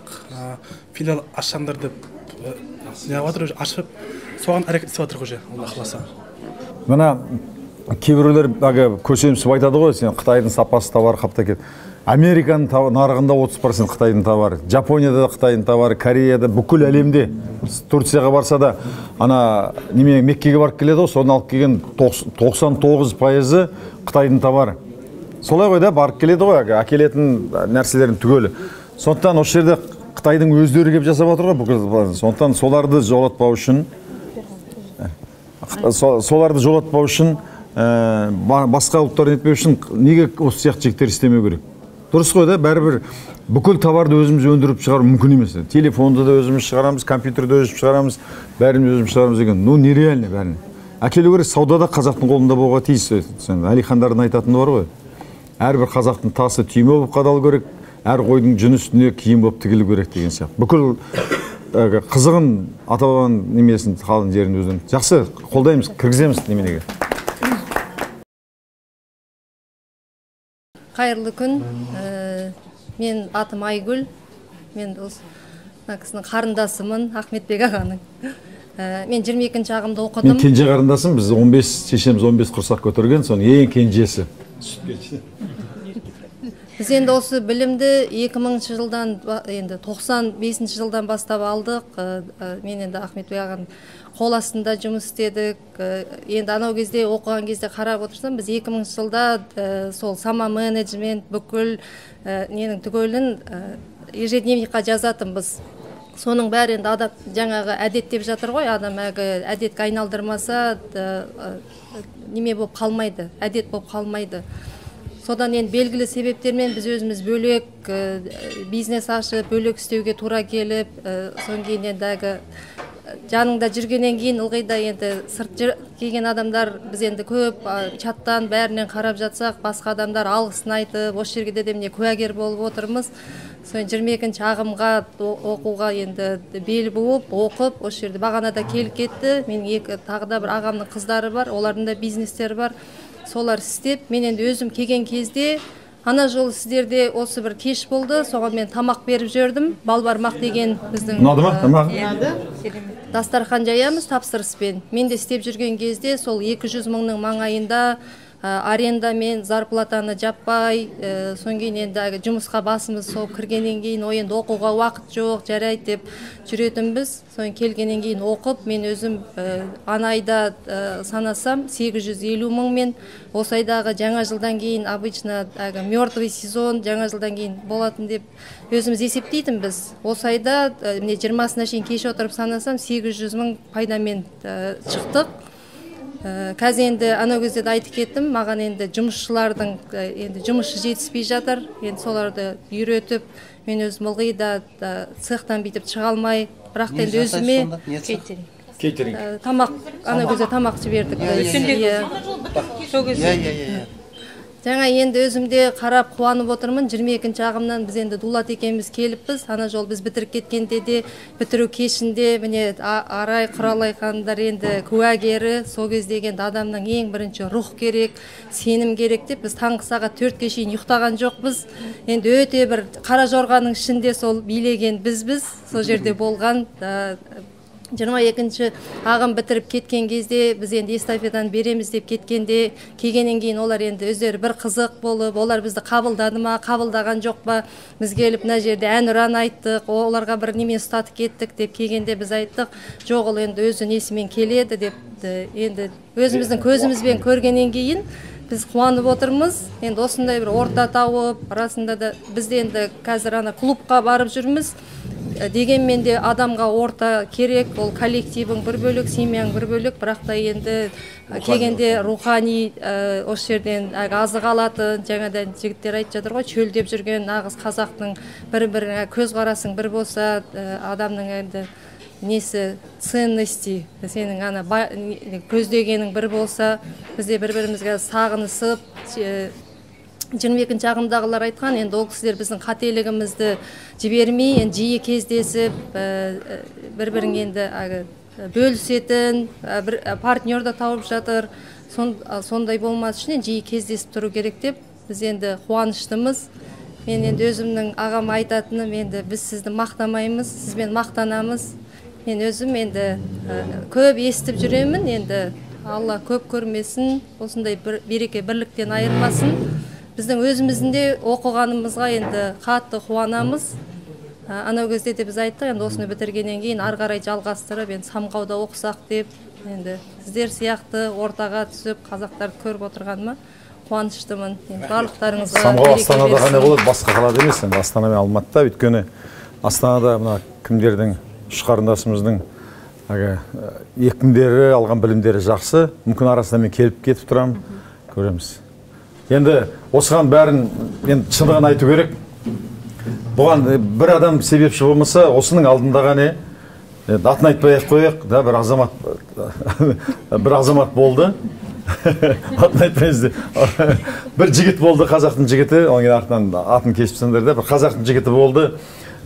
филиал ашсаңдар деп ашып, соған әрекет істеп жатыр ғой, Алла қаласа. Мына кейбіреулер көсемсіп айтады ғой, сен Қытайдың сапасы товар қапта кет. Американың нарығында 30% Қытайдың товары, Жапонияда Қытайдың товары, Кореяда, бүкіл әлемде. Турцияға барса да, ана неме Меккеге барып келеді ғой, соны алып келген 99% Қытайдың товары. Солай ғой да, барып келеді ғой, әкелетін нәрселерін түгелі. Сондықтан осы жерде Қытайдың өздері келіп жасап отыр ғой бүкіл. Сондықтан соларды жолатпау үшін, басқа ұлттар нетпеу үшін неге осы сияқты жіктер істемеу керек? Дұрыс қой да, бәрібір бүкіл товарды өзіміз өндіріп шығару мүмкін емес. Телефонды да өзіміз шығарамыз, компьютерді өзіміз шығарамыз, бәрін өзіміз шығарамыз деген. Ну, нереально бәрін. Әкелу керек, саудада қазақтың қолында болуға тиіс. Әлихандардың айтатыны бар ғой. Әрбір қазақтың тасы түйме болып қадалу керек, әр қойдың жүні үстіне киім болып тігілу керек деген сияқты. Бүкіл қызығын ата-бабаның немесін қалың жерін өздерін. Жақсы, қолдаймыз, кіргіземіз неменеге. Қайырлы күн. Мен атым Айгүл. Мен кісінің қарындасымын, Ахметбек ағаның. Мен 22-ші ағымда оқыдым. Мен кенже қарындасым, біз 15, шешеміз 15 құрсақ көтерген, соның ең кенжесі. Біз енді осы білімді 2000 жылдан, енді 95 жылдан бастап алдық. Мен енді Ахметбек ағаның қол астында жұмыс істедік. Енді анау кезде оқыған кезде қарап отырсам, біз 2000 жылда сол сама менеджмент бүкіл ненің түгелін ежедневникқа жазатынбыз. Соның бәрі енді адам жаңағы әдет деп жатыр ғой, адам әдетке айналдырмаса неме болып қалмайды, әдет болып қалмайды. Содан енді белгілі себептермен біз өзіміз бөлек бизнес ашып, бөлек істеуге тура келіп, соң кейін енді жаныңда жүргеннен кейін ылғи да енді сырт келген адамдар біз енді көп чаттан бәрінен қарап жатсақ, басқа адамдар алғысын айтып, осы жерге де міне куәгер болып отырмыз. Соң 22-ші ағымға оқуға енді бел буып, оқып, осы жерде бағанада келіп кетті. Менің тағы да бір ағамның қыздары бар, олардың да бизнестері бар. Солар істеп, мен енді өзім келген кезде ана жолы сіздерде осы бір кеш болды, соған мен тамақ беріп жүрдім. Балбармақ деген біздің дастархан жаямыз тапсырыспен. Мен де істеп жүрген кезде сол 200 мыңның маңайында аренда мен зарплатаны жаппай, соң кейін енді жұмысқа басымыз сол кіргеннен кейін енді оқуға уақыт жоқ, жарайды деп жүретінбіз. Соң келгеннен кейін оқып, мен өзім анайда санасам 850 мыңмен, осы айдағы жаңа жылдан кейін обычно мертвый сезон жаңа жылдан кейін болатын деп өзіміз есептейтінбіз. Осы айда 20-сына шейін кеш отырып санасам 800 мың пайдамен шықтық. Қазір енді анау кезде де айтып кеттім, маған енді жұмысшылардың енді жұмысшы жетіспей жатыр. Енді соларды үйретіп, мен өзім ылғи да цехтан бүйтіп шыға алмай, бірақ енді өзіме кейтеринг. Тамақ, анау кезде тамақ жібердік. Жаңа енді өзімде қарап қуанып отырмын. 22-ші ағымнан біз енді Дулат екенбіз келіппіз. Ана жол біз бітіріп кеткенде де, бітіру кешінде міне Арай Құралай ханымдар енді куәгері. Сол кезде енді адамның ең бірінші рух керек, сенім керек деп біз таңғы сағат 4-ге шейін ұйықтаған жоқпыз. Енді өте бір қара жорғаның ішінде сол билеген бізбіз. Сол жерде болған 22-ші ағым бітіріп кеткен кезде біз енді эстафетаны береміз деп кеткенде, келгеннен кейін олар енді өздері бір қызық болып, олар бізді қабылдады ма, қабылдаған жоқ па, біз келіп мына жерде әнұран айттық, оларға бір немен ұстатып кеттік деп келгенде біз айттық, жоқ ол енді өзі несімен келеді деп, енді өзіміздің көзімізбен көргеннен кейін біз қуанып отырмыз. Енді осындай бір орта тауып, арасында да біз енді қазір ана клубқа барып жүрміз. Дегенмен де адамға орта керек, ол коллективің бір бөлік, семьяң бір бөлік, бірақ та енді келгенде рухани осы жерден азық алатын, жаңадан жігіттер айтып жатыр ғой, чөлдеп жүрген нағыз қазақтың бір-біріне көзқарасың бір болса, адамның енді несі ценности, сенің ана көздегенің бір болса, бізде бір-бірімізге сағынысып, 22-ші ағымдағылар айтқан, енді ол кісілер біздің қателігімізді жібермей, енді жиі кездесіп, бір-бірің енді бөлісетін, бір партнер да тауып жатыр. Сондай болмас үшін жиі кездесіп тұру керек деп, біз енді қуаныштымыз. Мен енді өзімнің ағам айтатыным, енді біз сізді мақтамаймыз, сізбен мақтанамыз. Мен өзім енді көп естіп жүремін, енді Алла көп көрмесін, осындай береке бірліктен айырмасын. біздің өзіміздің оқығанымызға енді қатты қуанамыз. Анау кезде де біз айттық, енді осыны бітіргеннен кейін ары қарай жалғастырып, енді самғауда оқысақ деп, енді сіздер сияқты ортаға түсіп, қазақтарды көріп отырғаныма қуаныштымын. Барлықтарыңызға самғау Астанада ғана болады, басқа қалада емес, енді Астана мен Алматыда, өйткені Астанада мына кімдердің, үш қарындасымыздың екпіндері, алған білімдері жақсы. Мүмкін арасында мен келіп кетіп тұрамын, көреміз. Енді осыған бәрін енді шындығын айту керек. Бұған бір адам себепші болмаса, осының алдындағы не? Атын айтпай-ақ қояйық, бір азамат болды. Атын айтпайыз. Бір жігіт болды, қазақтың жігіті, оның артынан атын кешіпсіңдер де, бір қазақтың жігіті болды.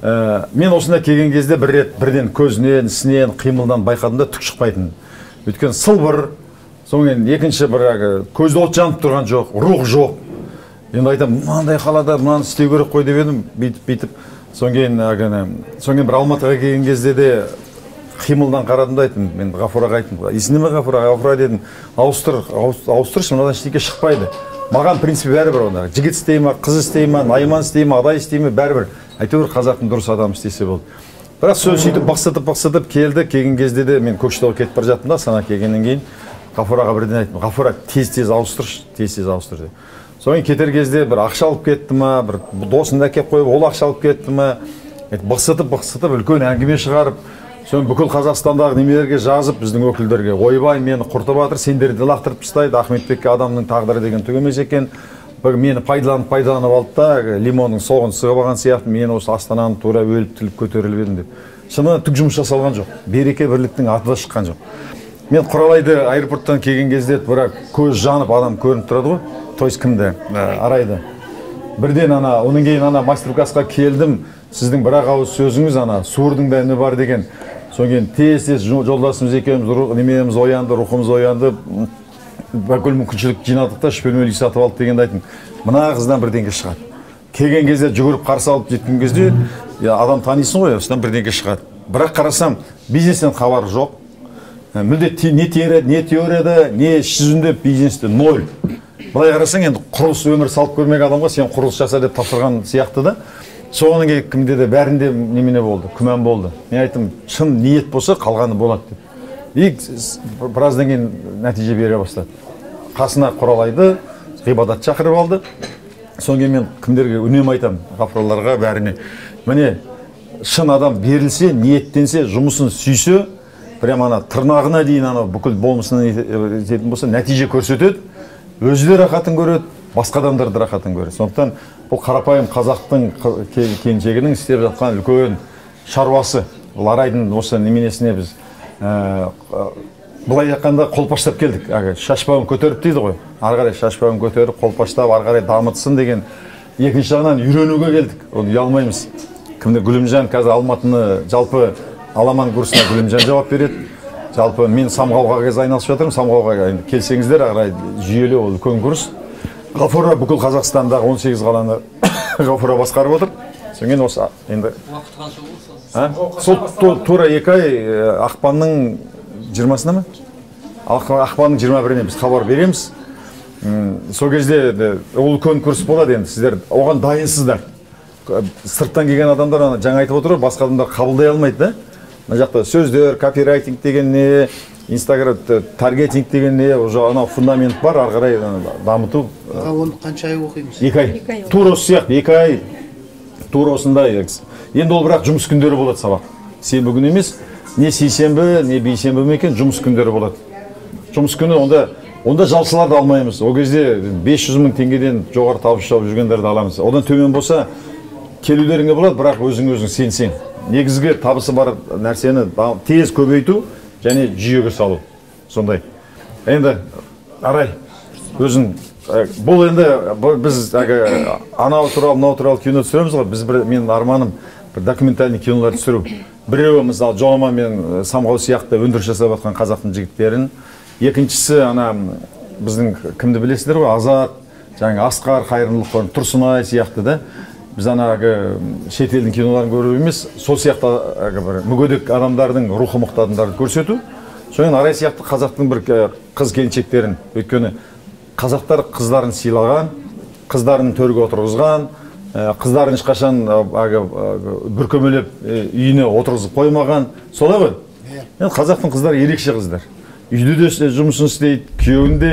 Мен осында келген кезде бір рет бірден көзінен, ісінен, қимылдан байқадым да түк шықпайтын. Өйткені сылбыр, соңын екінші бір көзді от жанып тұрған жоқ, рух жоқ. Енді айтам, мынандай қалада мынаны істеу керек қой деп едім, бүйтіп. Соңын бір Алматыға келген кезде де қимылдан қарадым да айтым, мен Ғафураға айттым, есіне ме Ғафура дедім, ауыстыршы, мынадан ештеңе шықпайды. Маған принципі бәрібір онда. Жігіт істей ма, қыз істей ма, найман істей ма, адай істей ма, бәрібір. Әйтеуір қазақтың дұрыс адам істесе болды. Бірақ сөз сөйтіп бақсытып келді. Келген кезде де мен Көкшетауға кетіп бара жаттым да, Астана келгеннен кейін Ғафураға бірден айттым, Ғафура тез ауыстыршы, тез ауыстыр деп. Соң кетер кезде бір ақша алып кетті ма, бір досын әкеп қойып, ол ақша алып кетті ма, бақсытып үлкен әңгіме шығарып, соң бүкіл Қазақстандағы немелерге жазып, біздің өкілдерге, ойбай, мені құртып жатыр, сендерді лақтырып тастайды, Ахметбекке адамның тағдыры деген түк емес екен. Мені пайдаланып алды да, лимонның соғын сығып алған сияқты, мен осы Астананы тура өліп тіліп көтеріліп едім деп. Шынымен түк жұмыс жасалған жоқ. Береке бірліктің аты да шыққан жоқ. Мен Құралайды аэропорттан келген кезде бірақ көз жанып адам көрініп тұрады ғой. Тойс кімді? Арайды. Бірден оның кейін мастер-классқа келдім. Сіздің бір ауыз сөзіңіз суырдың да үні бар деген. Соң кейін тез жолдасымыз екеуміз немеміз оянды, рухымыз оянды. Бүкіл мүмкіншілік жинадық та үш бөлмелі үй сатып алды дегенді айттым. Мына қыздан бірдеңе шығады. Келген кезде жүгіріп қарсы алып жеткен кезде адам танисың ғой, осыдан бірдеңе шығады. Бірақ қарасам, бизнестен хабары жоқ. Мүлдет не теорияда, не іс жүзінде бизнесте ноль. Былай қарасаң, енді құрылыс өмір салып көрмек адамға сен құрылыс жаса деп тапсырған сияқты да. Соғының кімде де бәрінде немене болды, күмән болды. Мен айттым, шын ниет болса қалғаны болады деп. Біраздан кейін нәтиже бере бастады. Қасына Құралайды, ғибадат шақырып алды. Соң кейін мен кімдерге үнем айтам, ғафураларға бәріне. Міне, шын адам берілсе, ниеттенсе, жұмысын сүйсе, прям тырнағына дейін бүкіл болмысынан ететін болса, нәтиже көрсетеді. Өзі де рахатын көреді, басқа адамдар да рахатын көреді. Сондықтан бұл қарапайым қазақтың келіншегінің істеп жатқан үлкен шаруасы. Бұл Арайдың осы неменесіне біз былай айтқанда қолпаштап келдік. Шашбауын көтеріп дейді ғой. Ары қарай шашбауын көтеріп, қолпаштап, ары қарай дамытсын деген екінші жағынан үйренуге келдік. Оны ұялмаймыз. Кімді Гүлімжан қазір Алматыны жалпы аламан курсына Гүлімжан жауап береді. Жалпы мен самғауға қазір айналысып жатырмын. Самғауға келсеңіздер, ары қарай жүйелі ол үлкен курс. Ғафура бүкіл Қазақстандағы 18 қаланы Ғафура басқарып отыр. Соңмен осы енді сол тура 2 ай ақпанның 20-сына ма? Ақпанның 21-іне біз хабар береміз. Сол кезде ол үлкен курс болады енді. Сіздер оған дайынсыздар. Сырттан келген адамдар жаңа айтып отыр, басқа адамдар қабылдай алмайды да. Мына жақта сөздер, копирайтинг деген не, Инстаграм таргетинг деген не, уже фундамент бар, ары қарай дамыту. Оны қанша ай оқимыз? 2 ай. Тура осы сияқты 2 ай. Тура осындай. Енді ол бірақ жұмыс күндері болады сабақ. Сенбі күні емес, не сейсенбі, не бейсенбі ме екен, жұмыс күндері болады. Жұмыс күні онда жалшыларды алмаймыз. Ол кезде 500 мың теңгеден жоғары табыс тауып жүргендерді аламыз. Одан төмен болса келулеріңе болады, бірақ өзің сенсең. Негізгі табысы бар нәрсені тез көбейту және жүйеге салу. Сондай. Енді Арай, өзің бұл енді біз анау туралы, мынау туралы кино түсіреміз ғой. Менің арманым бір документальный кинолар түсіру. Біреуі, мысалы, Жоламан мен Самғау сияқты өндіріс жасап жатқан қазақтың жігіттерін. Екіншісі, біздің кімді білесіздер ғой, Азат, Асқар, Қайырымдылық, Тұрсынай сияқты да. Біз шетелдің киноларын көру емес, сол сияқты мүгедек адамдардың рухы мықты адамдарды көрсету. Соңын Арай сияқты қазақтың бір қыз келіншектерін, өйткені қазақтар қыздарын сыйлаған, қыздарын төрге отырғызған, қыздарын ешқашан бүркемелеп үйіне отырғызып қоймаған, солай ғой? Енді қазақтың қыздары ерекше қыздар. Үйде де жұмысын істейді, күйеуінде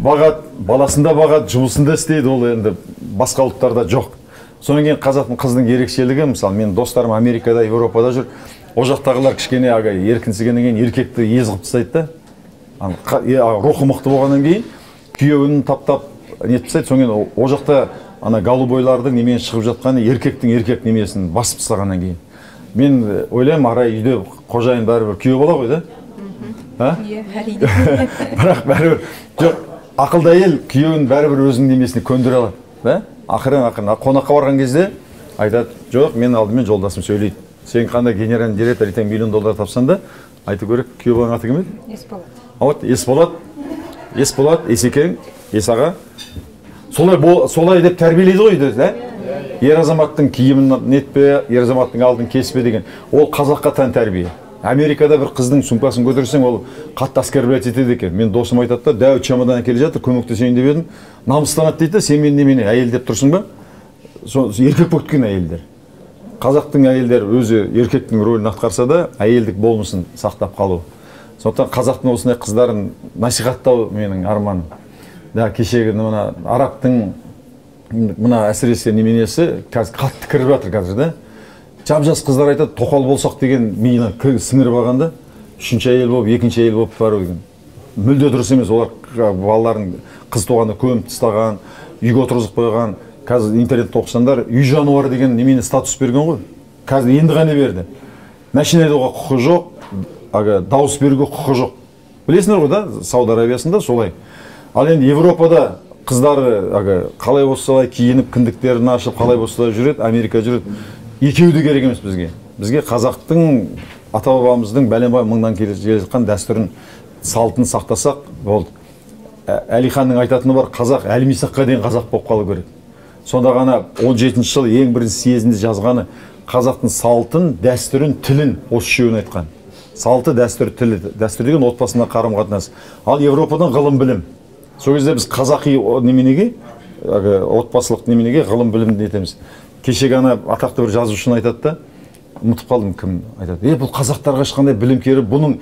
бағат, баласында бағат, жұмысында істейді, ол енді басқа ұлттарда жоқ. Сонан кейін қазақтың қыздың ерекшелігі, мысалы, мен достарым Америкада, Европада жүр, о жақтағылар кішкене еркінсігеннен кейін еркекті езғып тастайды да. Рухы мықты болғаннан кейін күйеуін таптап нетіп тастайды, содан кейін о жақта ана голубойлардың немен шығып жатқаны еркектің еркек немесін басып тастағаннан кейін. Мен ойлаймын, арай үйде қожайын бәрібір күйеу бола ғой да? Бірақ бәрібір жоқ, ақылды әйел күйеуін бәрібір өзінің немесіне көндіре алады. Ақырын қонаққа барған кезде айтады, жоқ, мен алдымен жолдасым сөйлейді. Сен қандай генеральный директор ертең $1 миллион тапсан да, айту керек, күйеу баланың аты кім еді? Есболат. Есболат, Есекең, Есаға. Солай деп тәрбиелейді ғой үйде, ер азаматтың киімін нетпе, ер азаматтың алдын кеспе деген. Ол қазаққа тән тәрбие. Америкада бір қыздың сумкасын көтерсең, ол қатты оскорблять етеді екен. Мен досым айтады да, дәу чемодан келе жатыр, көмектесейін деп едім. Намыстанады дейді, сен мен немене әйел деп тұрсың ба? Еркек болып кеткен әйелдер. Қазақтың әйелдер өзі еркектің рөлін атқарса да, әйелдік болмысын сақтап қалу. Сондықтан қазақтың осындай қыздарын насихаттау менің арманым. Кешегі мына арабтың мына әсіресе неменесі қатты кіріп жатыр қазір да. Жап-жас қыздар айтады, тоқал болсақ деген миына сіңіріп алғанда, үшінші әйел болып, екінші әйел болып бару деген. Мүлде дұрыс емес, олар балаларын қыз туғанда көміп тастаған, үйге отырғызып қойған. Қазір интернетте оқысаңдар, үй жануары деген немене статус берген ғой. Қазір енді ғана берді. Машина айдауға құқы жоқ, дауыс беруге құқы жоқ. Білесіңдер ғой да, Сауд Арабиясында солай. Ал енді Европада қыздары қалай болса киініп, кіндіктерін ашып, қалай болса жүреді, Америка жүреді. Екеуі де керек емес бізге. Бізге қазақтың ата-бабамыздың бәленбай мыңнан келе жатқан дәстүрін, салтын сақтасақ болды. Әлиханның айтатыны бар, қазақ әлмисаққа дейін қазақ болып қалу керек. Сонда ғана 17-ші жылы ең бірінші съезінде жазғаны қазақтың салтын, дәстүрін, тілін осы үшеуін айтқан. Салты, дәстүр, тілі. Дәстүр деген отбасында қарым-қатынас. Ал Европадан ғылым білім. Сол кезде біз қазақи неменеге, отбасылық неменеге ғылым білімді етеміз. Кешегі ана атақты бір жазушыны айтады да, ұмытып қалдым кім айтады. Бұл қазақтарға ешқандай білім керіп, бұның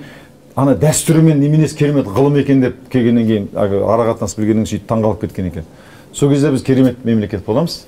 ана дәстүрі мен неменесі керемет ғылым екен деп келгеннен кейін ара қатынас білгеннен кейін сөйтіп таңғалып кеткен екен. Сол кезде біз керемет мемлекет боламыз.